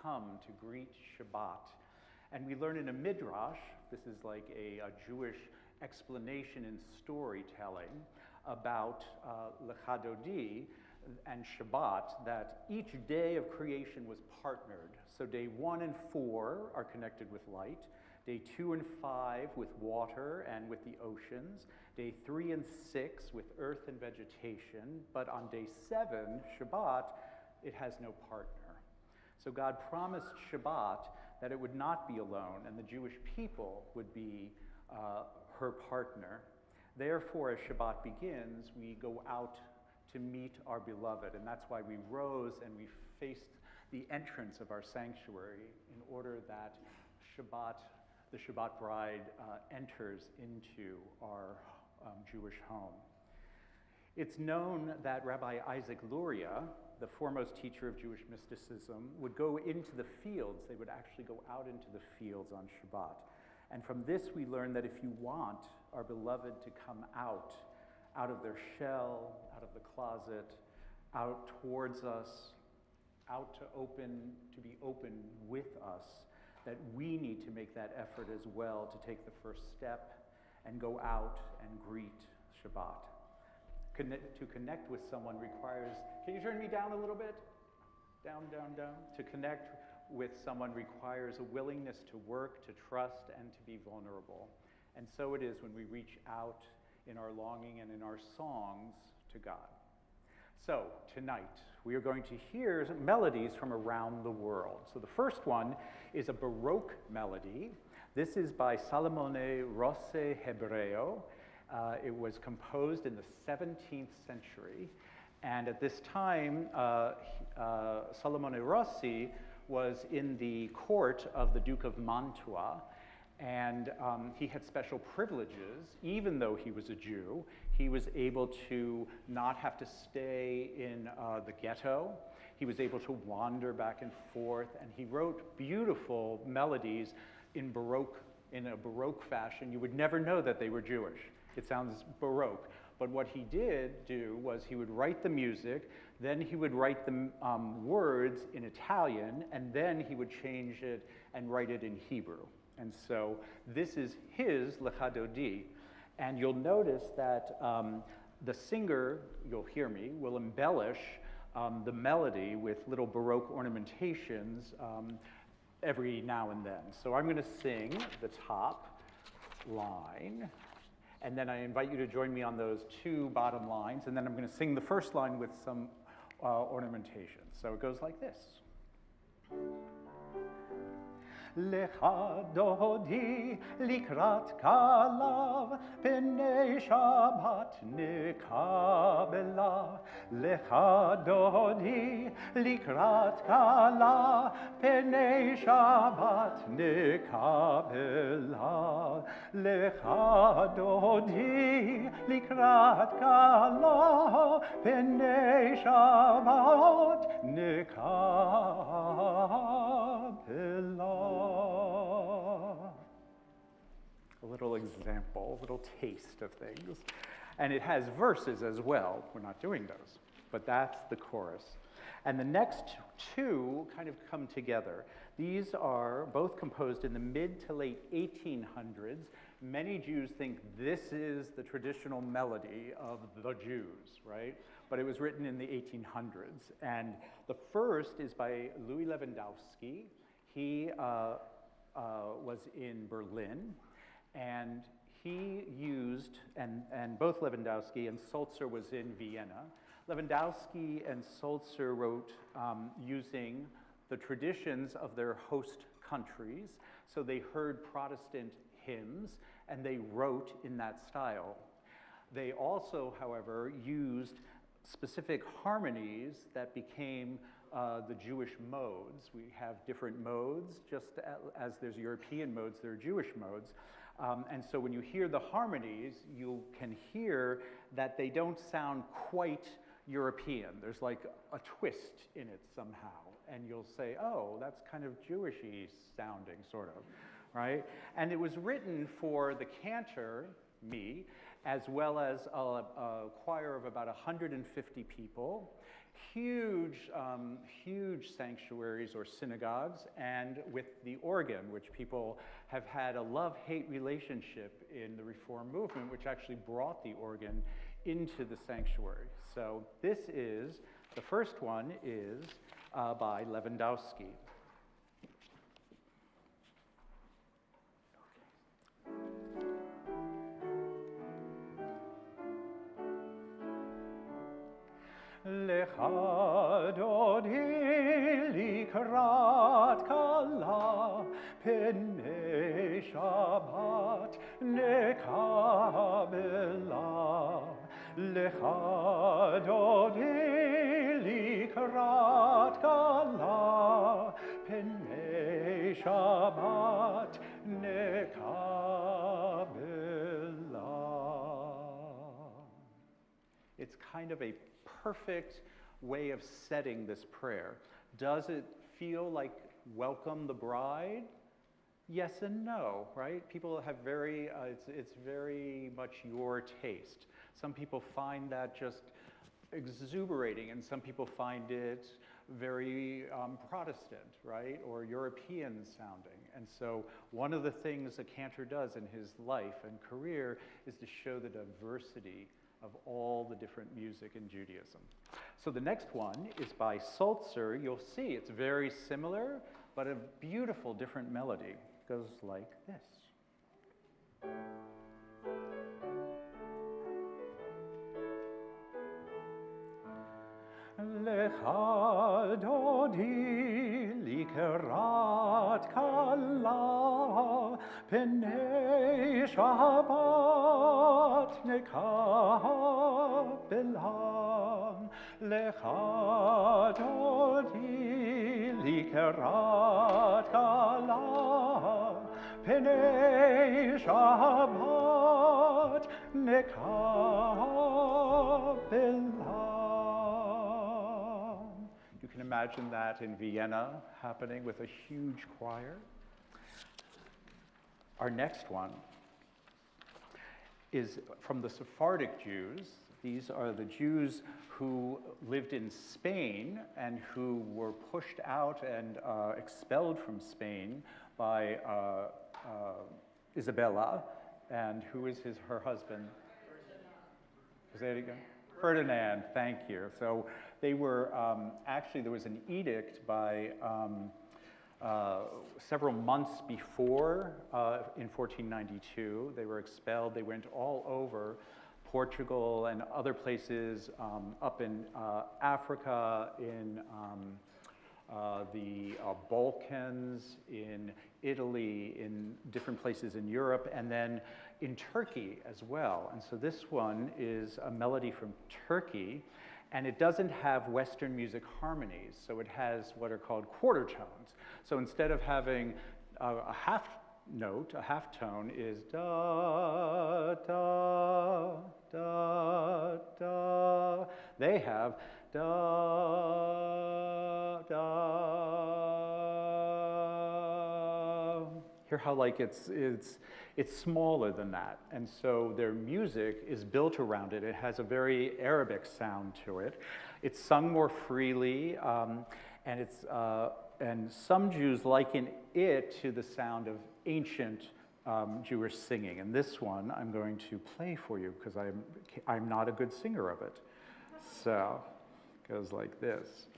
come to greet Shabbat." And we learn in a midrash, this is like a Jewish explanation and storytelling about Lecha Dodi and Shabbat, that each day of creation was partnered. So day 1 and 4 are connected with light. Day 2 and 5 with water and with the oceans. Day 3 and 6 with earth and vegetation. But on day 7, Shabbat, it has no partner. So God promised Shabbat that it would not be alone, and the Jewish people would be her partner. Therefore, as Shabbat begins, we go out to meet our beloved, and that's why we rose and we faced the entrance of our sanctuary in order that the Shabbat bride enters into our Jewish home. It's known that Rabbi Isaac Luria, the foremost teacher of Jewish mysticism, would go into the fields. They would actually go out into the fields on Shabbat. And from this we learn that if you want our beloved to come out of their shell, out of the closet, out towards us, out to be open with us, that we need to make that effort as well to take the first step and go out and greet Shabbat. To connect with someone requires, can you turn me down a little bit? Down, down, down. To connect with someone requires a willingness to work, to trust, and to be vulnerable. And so it is when we reach out in our longing and in our songs to God. So tonight, we are going to hear melodies from around the world. So the first one is a Baroque melody. This is by Salomone Rossi Hebreo. It was composed in the 17th century. And at this time, Salomone Rossi was in the court of the Duke of Mantua. And he had special privileges. Even though he was a Jew, he was able to not have to stay in the ghetto. He was able to wander back and forth, and he wrote beautiful melodies in a Baroque fashion. You would never know that they were Jewish. It sounds Baroque. But what he did do was he would write the music, then he would write the words in Italian, and then he would change it and write it in Hebrew. And so this is his Lecha Dodi. And you'll notice that the singer, you'll hear me, will embellish the melody with little Baroque ornamentations every now and then. So I'm going to sing the top line, And then I invite you to join me on those two bottom lines, and then I'm going to sing the first line with some ornamentation. So it goes like this. Lecha dodi likrat kalav b'nei Shabbat nekabela. Lecha dodi likrat kalav b'nei Shabbat nekabela. Lecha dodi likrat kalav b'nei Shabbat nekabela. A little example, a little taste of things. And it has verses as well. We're not doing those, but that's the chorus. And the next two kind of come together. These are both composed in the mid to late 1800s. Many Jews think this is the traditional melody of the Jews, right? But it was written in the 1800s. And the first is by Louis Lewandowski. He was in Berlin, and he used, and both Lewandowski and Sulzer was in Vienna. Lewandowski and Sulzer wrote using the traditions of their host countries, so they heard Protestant hymns, and they wrote in that style. They also, however, used specific harmonies that became the Jewish modes. We have different modes, just as there's European modes, there are Jewish modes. And so when you hear the harmonies, you can hear that they don't sound quite European. There's like a twist in it somehow. And you'll say, oh, that's kind of Jewish-y sounding, sort of, right? And it was written for the cantor, me, as well as a choir of about 150 people. Huge, huge sanctuaries or synagogues, and with the organ, which people have had a love-hate relationship in the Reform movement, which actually brought the organ into the sanctuary. So this is, the first one is by Lewandowski. Lecha dodi likrat kala p'nei Shabbat nekabela. Lecha dodi likrat kala p'nei Shabbat nekabela. It's kind of a perfect way of setting this prayer. Does it feel like welcome the bride? Yes and no, right? People have it's very much your taste. Some people find that just exuberating, and some people find it very Protestant, right? Or European sounding. And so one of the things a cantor does in his life and career is to show the diversity of all the different music in Judaism. So the next one is by Sulzer. You'll see it's very similar, but a beautiful different melody. It goes like this. Lecha dodi likrat kala p'nei Shabbat nekabela. Lecha dodi likrat kala p'nei Shabbat nekabela. You can imagine that in Vienna happening with a huge choir. Our next one is from the Sephardic Jews. These are the Jews who lived in Spain and who were pushed out and expelled from Spain by Isabella, and who is her husband? Say it again. Ferdinand, thank you. So they were, actually there was an edict by several months before, in 1492. They were expelled. They went all over Portugal and other places, up in Africa, in the Balkans, in Italy, in different places in Europe, and then in Turkey as well. And so this one is a melody from Turkey, and it doesn't have Western music harmonies, so it has what are called quarter tones. So instead of having a half note, a half tone is da, da, da, da. They have da, da. Hear how like it's smaller than that, and so their music is built around it. It has a very Arabic sound to it. It's sung more freely, and some Jews liken it to the sound of ancient Jewish singing. And this one I'm going to play for you because I'm not a good singer of it. So it goes like this.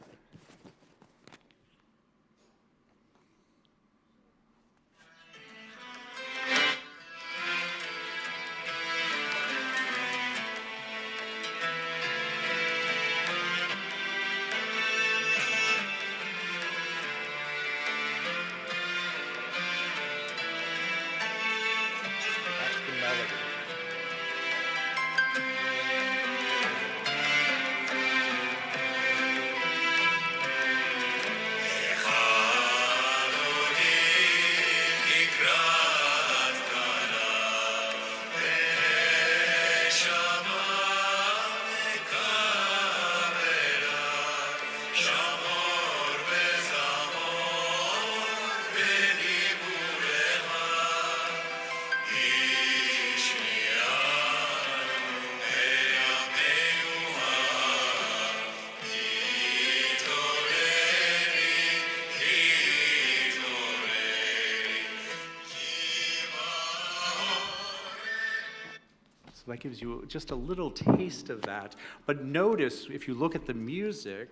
That gives you just a little taste of that. But notice, if you look at the music,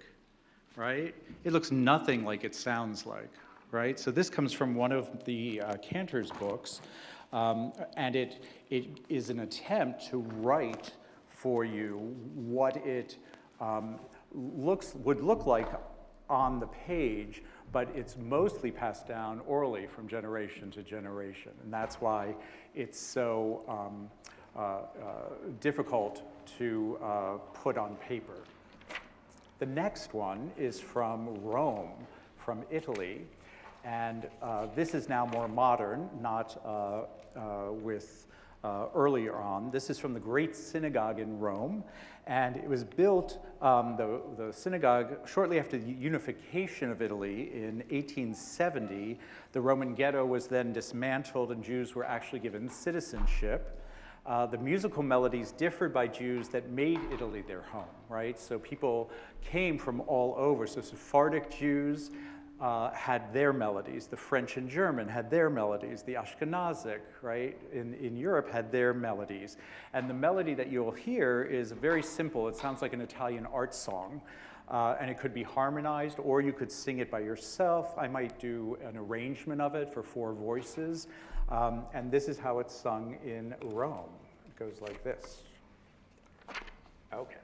right, it looks nothing like it sounds like, right? So this comes from one of the Cantor's books, and it is an attempt to write for you what it would look like on the page, but it's mostly passed down orally from generation to generation. And that's why it's so difficult to put on paper. The next one is from Rome, from Italy, and this is now more modern, not with earlier on. This is from the Great Synagogue in Rome, and it was built, the synagogue, shortly after the unification of Italy in 1870. The Roman ghetto was then dismantled and Jews were actually given citizenship. The musical melodies differed by Jews that made Italy their home, right? So people came from all over. So Sephardic Jews had their melodies. The French and German had their melodies. The Ashkenazic, right, in Europe had their melodies. And the melody that you'll hear is very simple. It sounds like an Italian art song. And it could be harmonized, or you could sing it by yourself. I might do an arrangement of it for 4 voices. And this is how it's sung in Rome. It goes like this. Okay.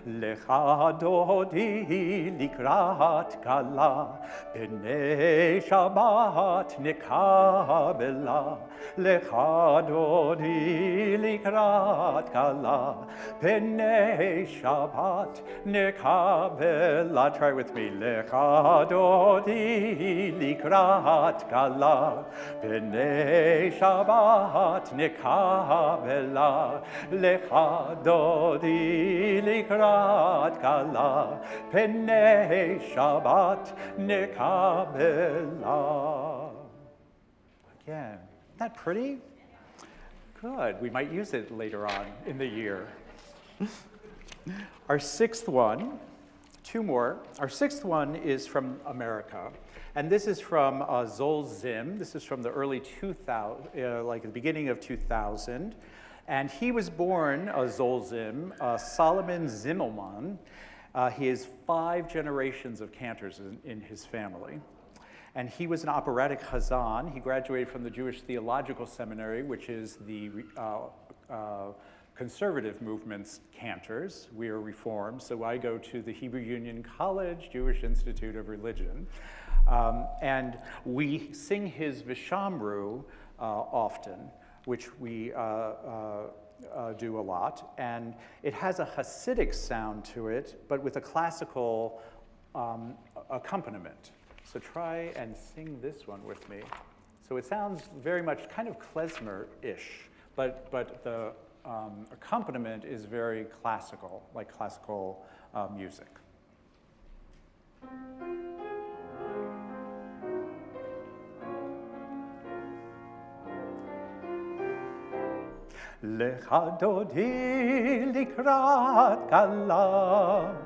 Lecha dodi likrat kala, b'nei Shabbat nekabela. Lecha dodi likrat kala, b'nei Shabbat nekabela. Try with me. Lecha dodi likrat kala, b'nei Shabbat nekabela. Lecha dodi likrat Kala, Pnei Shabbat nekabela. Again, isn't that pretty? Good. We might use it later on in the year. Our 6th one, 2 more. Our 6th one is from America, and this is from Zol Zim. This is from the early 2000, like the beginning of 2000. And he was born, Zol Zim, Solomon Zimmelman, He has 5 generations of cantors in his family. And he was an operatic chazan. He graduated from the Jewish Theological Seminary, which is the conservative movement's cantors. We are Reformed, so I go to the Hebrew Union College Jewish Institute of Religion. And we sing his Vishamru often, which we do a lot. And it has a Hasidic sound to it, but with a classical accompaniment. So try and sing this one with me. So it sounds very much kind of klezmer-ish, but the accompaniment is very classical, like classical music. Lecha dodi likrat kala,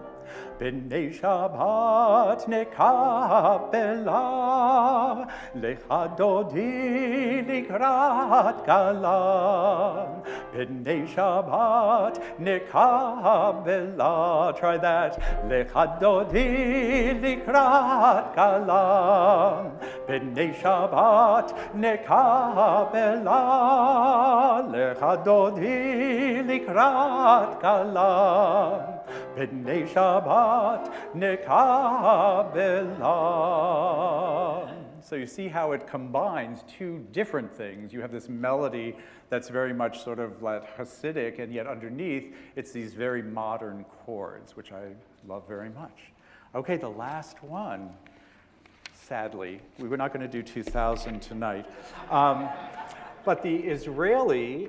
b'nei Shabbat nekabela. Lecha dodi likrat kala, b'nei Shabbat nekabela. Try that. Lecha dodi likrat kala, b'nei Shabbat nekabela. Lecha dodi likrat kala, b'nei Shabbat nekabela. So you see how it combines 2 different things. You have this melody that's very much sort of like Hasidic, and yet underneath it's these very modern chords, which I love very much. Okay, the last one. Sadly, we were not going to do 2000 tonight. But the Israeli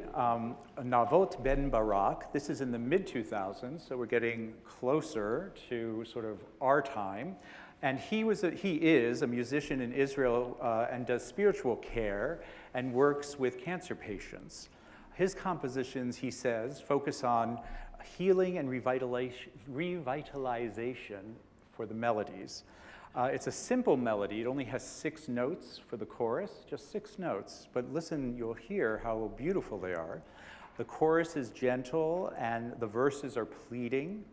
Navot Ben Barak, this is in the mid-2000s, so we're getting closer to sort of our time. And he is a musician in Israel and does spiritual care and works with cancer patients. His compositions, he says, focus on healing and revitalization for the melodies. It's a simple melody. It only has 6 notes for the chorus, just 6 notes. But listen, you'll hear how beautiful they are. The chorus is gentle, and the verses are pleading.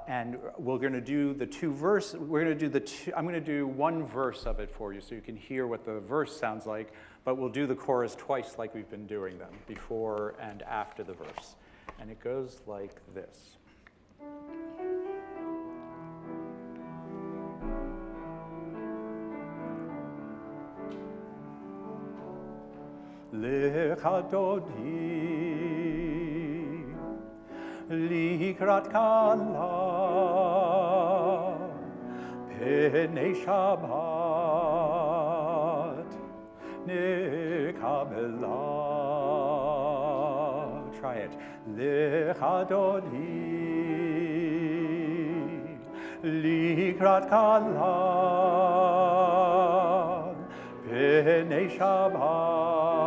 And we're going to do the 2 verses. I'm going to do 1 verse of it for you so you can hear what the verse sounds like. But we'll do the chorus twice like we've been doing them, before and after the verse. And it goes like this. Lecha dodi likrat kala, b'nei Shabbat nekabela. Try it. Lecha dodi likrat kala, b'nei Shabbat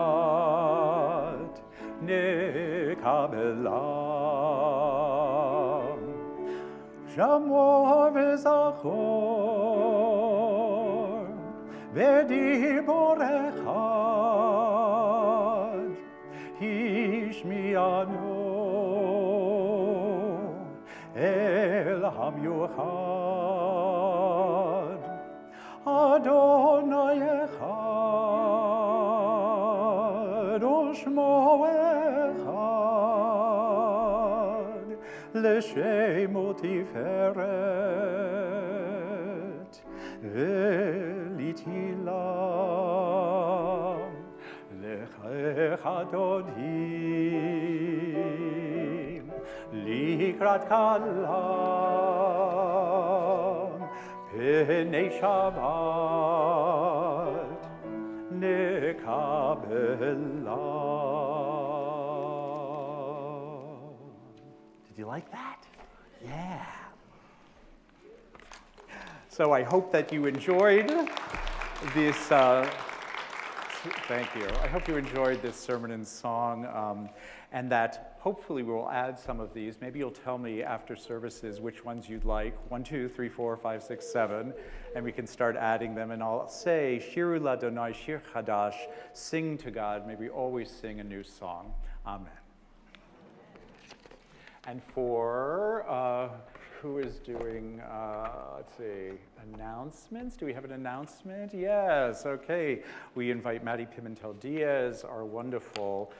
nekabela. Shamor v'zachor v'dibor echad hishmianu el hamyuchad Adonai echad u'shmo echad l'shemo tiferet v'litila lecha dodim likrat kala b'nei Shabbat nekabela. Did you like that? Yeah. So I hope that you enjoyed this. Thank you. I hope you enjoyed this sermon and song, and that hopefully we'll add some of these. Maybe you'll tell me after services which ones you'd like. 1, 2, 3, 4, 5, 6, 7, and we can start adding them. And I'll say, Shiru l'Adonai shir chadash, sing to God. May we always sing a new song. Amen. And for who is doing, let's see, announcements? Do we have an announcement? Yes, okay. We invite Maddie Pimentel-Diaz, our wonderful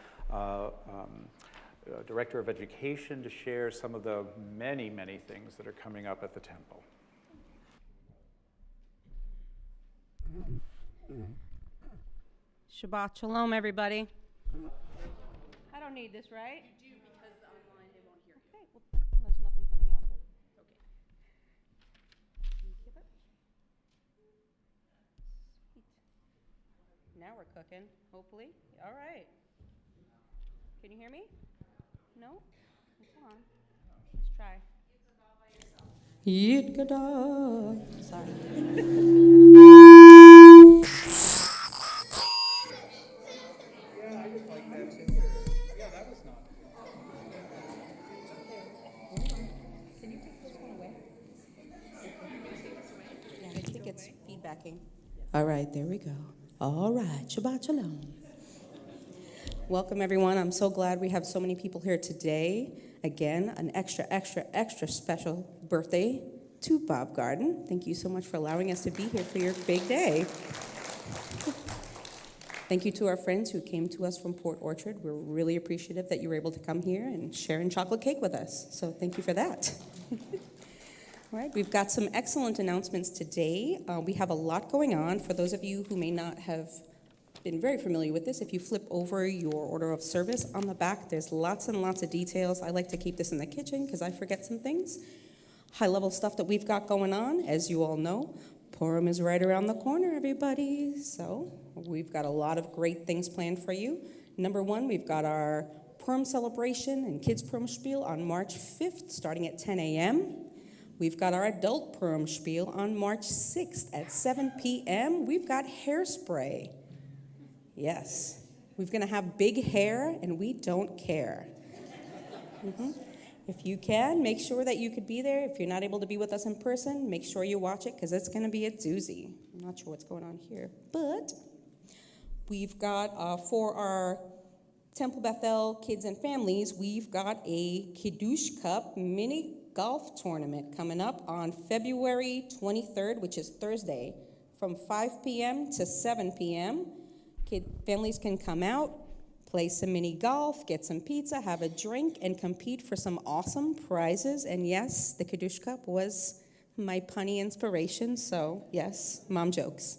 Director of Education, to share some of the many, many things that are coming up at the Temple. Shabbat Shalom, everybody. I don't need this, right? You do, because online they won't hear you. Okay, well, there's nothing coming out of it. Okay. Give it. Sweet. Now we're cooking, hopefully. All right. Can you hear me? No? It's on. Let's try. Yitgadah. Sorry. Feedbacking. All right, there we go. All right, Shabbat Shalom. Welcome, everyone. I'm so glad we have so many people here today. Again, an extra special birthday to Bob Garden. Thank you so much for allowing us to be here for your big day. Thank you to our friends who came to us from Port Orchard. We're really appreciative that you were able to come here and share in chocolate cake with us. So thank you for that. All right, we've got some excellent announcements today. We have a lot going on. For those of you who may not have been very familiar with this, if you flip over your order of service on the back, there's lots and lots of details. I like to keep this in the kitchen because I forget some things. High-level stuff that we've got going on, as you all know. Purim is right around the corner, everybody. So we've got a lot of great things planned for you. Number one, we've got our Purim celebration and Kids Purim Spiel on March 5th, starting at 10 a.m. We've got our adult Purim Spiel on March 6th at 7 p.m. We've got hairspray. Yes, we're going to have big hair, and we don't care. If you can, make sure that you could be there. If you're not able to be with us in person, make sure you watch it, because it's going to be a doozy. I'm not sure what's going on here, but we've got, for our Temple Bethel kids and families, we've got a Kiddush Cup mini golf tournament coming up on February 23rd, which is Thursday, from 5 p.m. to 7 p.m. Families can come out, play some mini golf, get some pizza, have a drink, and compete for some awesome prizes. And yes, the Kiddush Cup was my punny inspiration, so yes, mom jokes.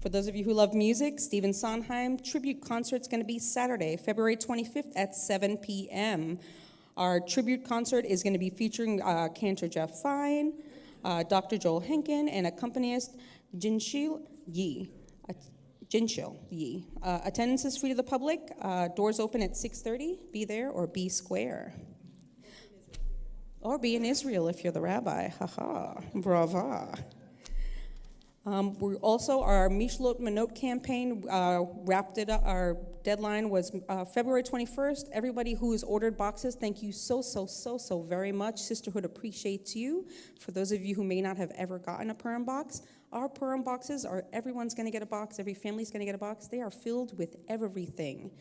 For those of you who love music, Stephen Sondheim tribute concert's going to be Saturday, February 25th at 7 p.m. Our tribute concert is going to be featuring Cantor Jeff Fine, Dr. Joel Henkin, and accompanist Jinshil Yi. Attendance is free to the public. Doors open at 6:30. Be there or be square. Or be in Israel if you're the rabbi. Ha-ha. Brava. We also, our Mishlot Manot campaign wrapped it up. Our deadline was February 21st. Everybody who has ordered boxes, thank you so very much. Sisterhood appreciates you. For those of you who may not have ever gotten a Purim box, our Purim boxes are, everyone's going to get a box. Every family's going to get a box. They are filled with everything.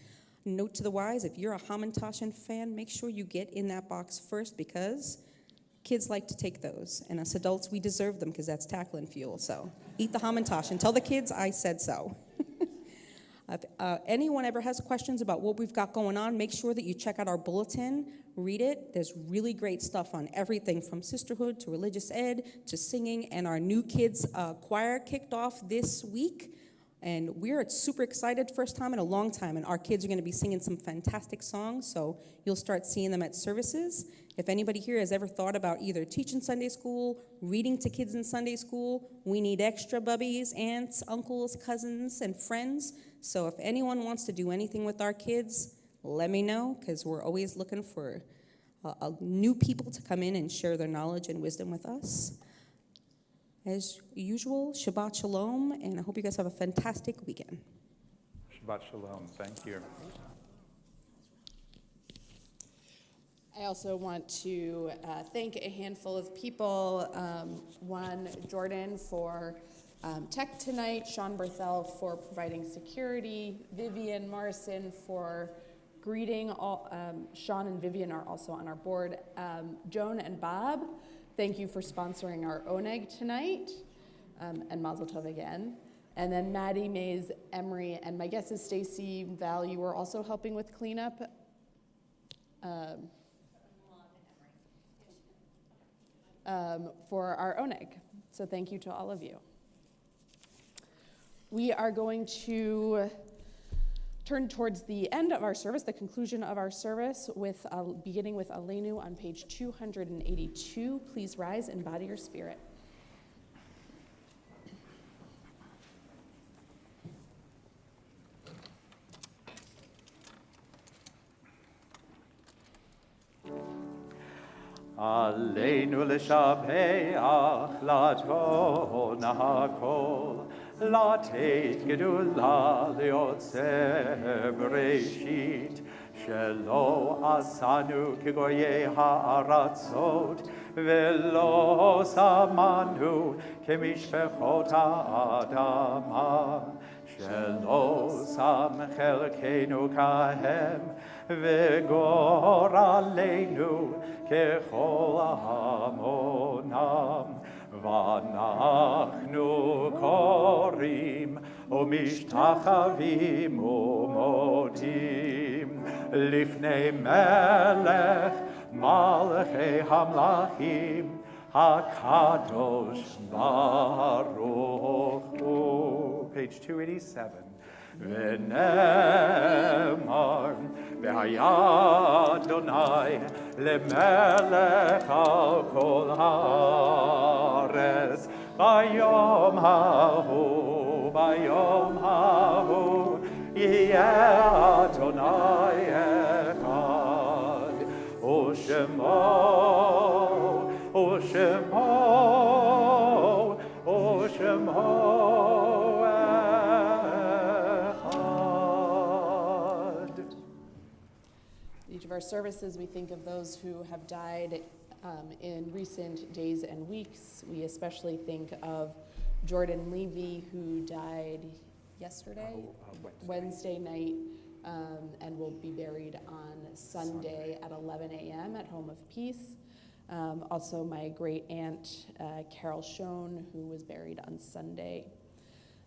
Note to the wise, if you're a Hamantashen fan, make sure you get in that box first, because kids like to take those. And us adults, we deserve them, because that's tackling fuel. So eat the Hamantash and tell the kids I said so. If anyone ever has questions about what we've got going on, make sure that you check out our bulletin, read it. There's really great stuff on everything from sisterhood to religious ed to singing. And our new kids choir kicked off this week. And we're super excited, first time in a long time. And our kids are going to be singing some fantastic songs, so you'll start seeing them at services. If anybody here has ever thought about either teaching Sunday school, reading to kids in Sunday school, we need extra bubbies, aunts, uncles, cousins, and friends. So if anyone wants to do anything with our kids, let me know, because we're always looking for new people to come in and share their knowledge and wisdom with us. As usual, Shabbat Shalom, and I hope you guys have a fantastic weekend. Shabbat Shalom. Thank you. I also want to thank a handful of people. One, Jordan for tech tonight, Sean Berthel for providing security, Vivian Morrison for greeting. Sean and Vivian are also on our board. Joan and Bob, thank you for sponsoring our Oneg tonight, and Mazel Tov again. And then Maddie, Mays, Emery, and my guess is Stacy, Val, you were also helping with cleanup. For our Oneg. So thank you to all of you. We are going to turn towards the end of our service, the conclusion of our service, with beginning with Aleinu on page 282. Please rise and body your spirit. Aleinu l'shabeach laton hakol, lateit gedula liotzer bereshit, shelo asanu kegoye ha'aratzot, velo samanu kemishpechot ha'adama, shelo sam chelkenu kahem, וגור עלינו ככל המונם, ואנחנו קוראים ומשתחווים ומודים לפני מלך מלכי המלכים הקדוש ברוך הוא. Page 287. ונאמר והיה אדוני למלך על כל הארץ ביום ההוא יהיה אדוני אחד ושמו Each of our services, we think of those who have died in recent days and weeks. We especially think of Jordan Levy, who died yesterday, Wednesday night, and will be buried on Sunday at 11 a.m. at Home of Peace. Also, my great aunt, Carol Schoen, who was buried on Sunday.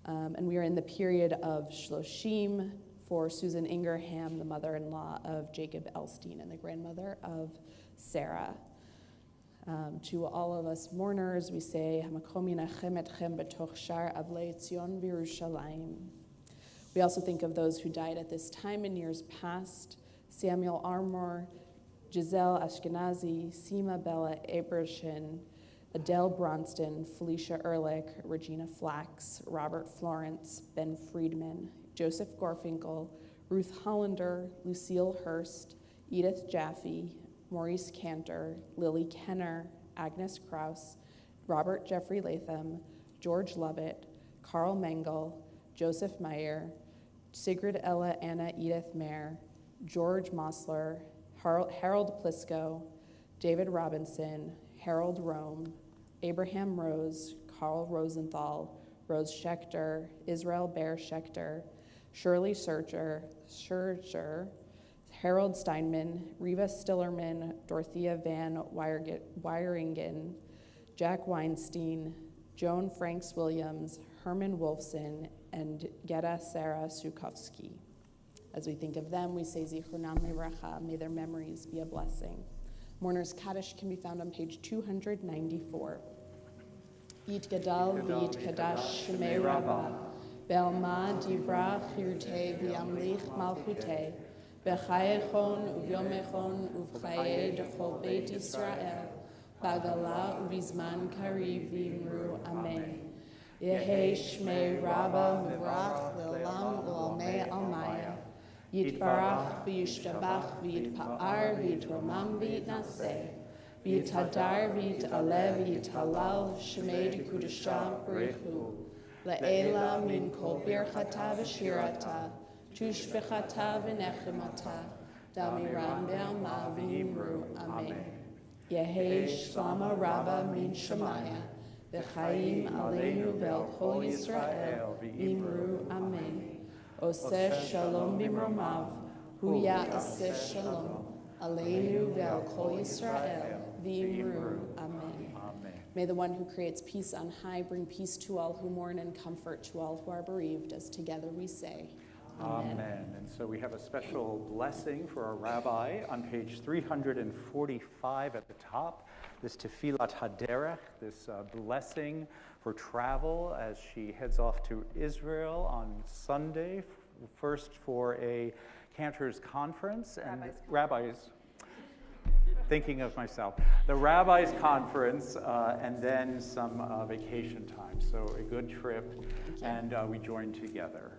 And we are in the period of Shloshim, for Susan Ingerham, the mother-in-law of Jacob Elstein and the grandmother of Sarah. To all of us mourners, we say, Hamakom yinachem etchem betoch shar avlei Tzion v'Yerushalayim. We also think of those who died at this time in years past: Samuel Armour, Giselle Ashkenazi, Seema Bella Abershin, Adele Bronston, Felicia Ehrlich, Regina Flax, Robert Florence, Ben Friedman, Joseph Gorfinkel, Ruth Hollander, Lucille Hurst, Edith Jaffe, Maurice Cantor, Lily Kenner, Agnes Kraus, Robert Jeffrey Latham, George Lovett, Carl Mengel, Joseph Meyer, Sigrid Ella Anna Edith Mayer, George Mosler, Harold Plisco, David Robinson, Harold Rome, Abraham Rose, Carl Rosenthal, Rose Schechter, Israel Bear Schechter, Shirley Scherzer, Harold Steinman, Reva Stillerman, Dorothea Van Wieringen, Jack Weinstein, Joan Franks Williams, Herman Wolfson, and Geta Sarah Sukowski. As we think of them, we say Zichronam Livracha, may their memories be a blessing. Mourner's Kaddish can be found on page 294. Yit Gadal v'yit Kadash Shemei Rabbah, Be'alma Divrach Yirtei v'yamlich Malchutei, B'chayechon u'vyomechon u'v'chayei d'chol Beit Yisrael, B'agala u'vizman kariv v'imru Amen. Yehei Shmei Rabbah Mivrach L'olam L'olmei Almaya, Yitbarach v'yishtabach v'yitpa'ar v'yitromam v'yitnaseh, v'yitadar v'yit'aleh v'yithalal Shemei d'Kudashah B'richu, Le'ela min kol birchata v'shirata, tushbechata v'nechemata, damiram be'alma v'yimru Amen. Yehei Shlama Rabba min Shemaya, v'chaim aleinu ve'al kol Yisrael v'yimru Amen. Oseh shalom bimromav, hu ya'aseh shalom, Aleinu ve'al kol Yisrael, v'imru. Amen. Amen. May the one who creates peace on high bring peace to all who mourn and comfort to all who are bereaved, as together we say, Amen. And so we have a special blessing for our rabbi on page 345 at the top. This Tefillat Haderech, this blessing for travel as she heads off to Israel on Sunday, first for a Cantor's Conference. And rabbis, thinking of myself, the Rabbis' Conference, and then some vacation time. So a good trip, and we join together.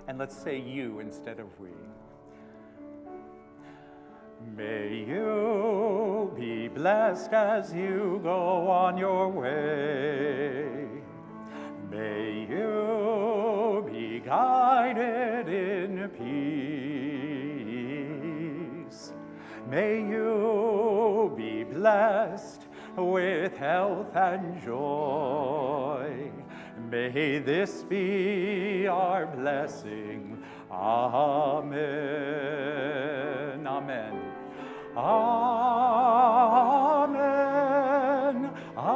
And let's say you instead of we. May you be blessed as you go on your way. May you be guided in peace. May you be blessed with health and joy. May this be our blessing. Amen. Amen. Amen. Amen.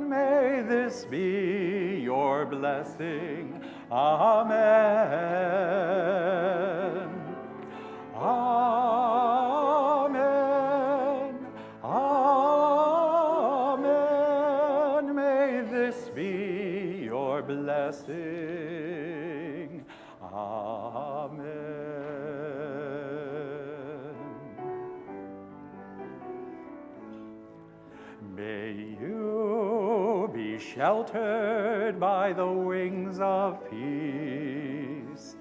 May this be your blessing. Amen. Amen. Amen. May this be your blessing. Amen. May you be sheltered by the wings of peace.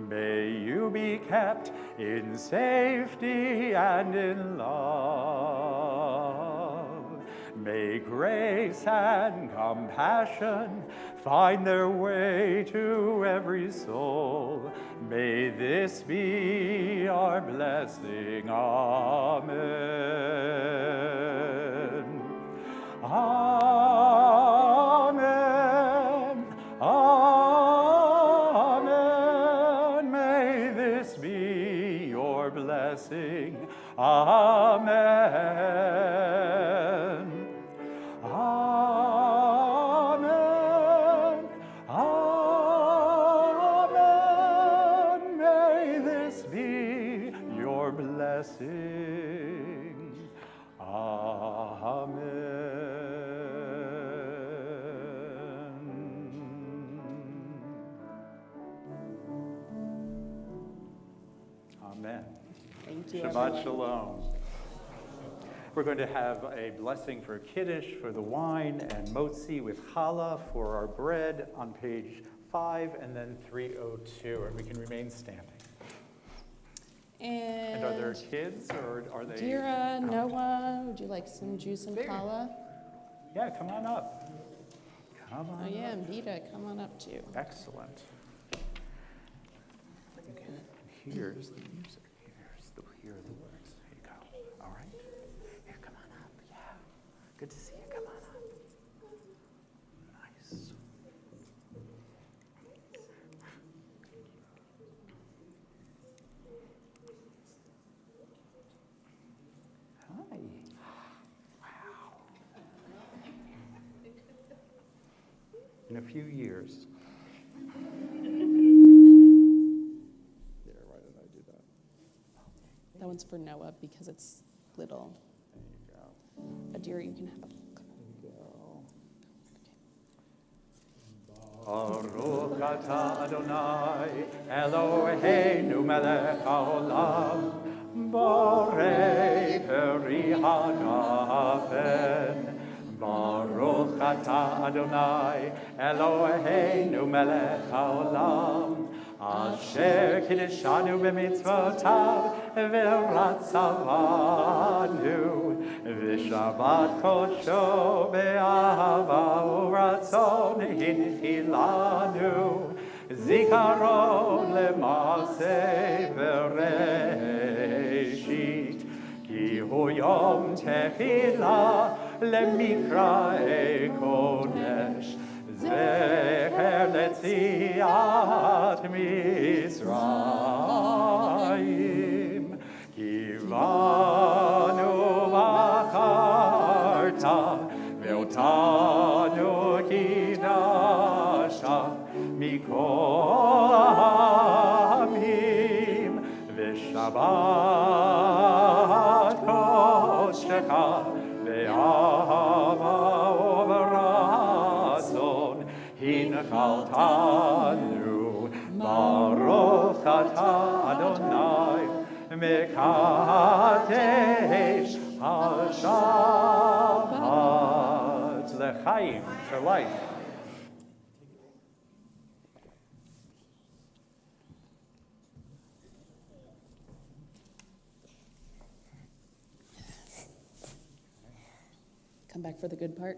May you be kept in safety and in love. May grace and compassion find their way to every soul. May this be our blessing. Amen. Amen. Amen. May this be your blessing. Amen. Amen. Amen. May this be your blessing. Amen. Amen. Thank you, Shabbat everyone. Shalom. We're going to have a blessing for Kiddush for the wine and motzi with challah for our bread on page 5 and then 302, and we can remain standing. And are there kids or are they? Dira, Noah, would you like some juice and challah? Yeah, come on up. Come on. Oh yeah, up. and Vita, come on up too. Excellent. Here's the music. Here are the words. Here you go. All right. Here, come on up. Yeah. Good to see you. Come on up. Nice. Hi. Wow. In a few years. That one's for Noah because it's little. There you go. Adira, you can have a. Baruch atah Adonai Eloheinu melech haolam borei peri hagafen. Baruch atah Adonai Eloheinu melech haolam asher kiddushanu b'mitzvotav v'ratzavanu v'shabbat kodsho be'ahava u'ratzon hinchilanu zikaron le'maseh v'reshit ki hu yom tefillah le'mikra'ei kodesh zecher letziat Mitzrayim. Shabbat Kodshecha Ve'ahava Uveratzon Hinchaltanu Baruch atah Adonai Mekadesh HaShabbat L'chaim, to life. Come back for the good part.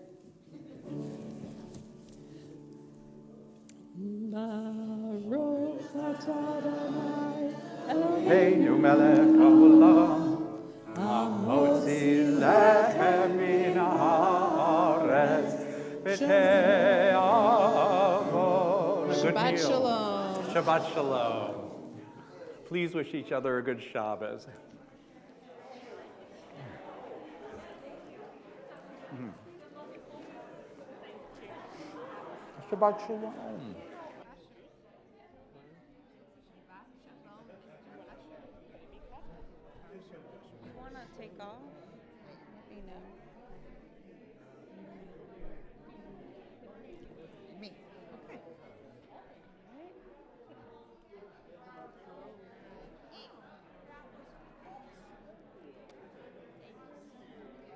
Baruch atah Adonai Eloheinu melech haolam hamotzi lechem min haaretz v'te'avon. Good Shabbat meal. shalom. Shabbat shalom. Please wish each other a good Shabbos. Shabbat shalom. Want to take off? You know.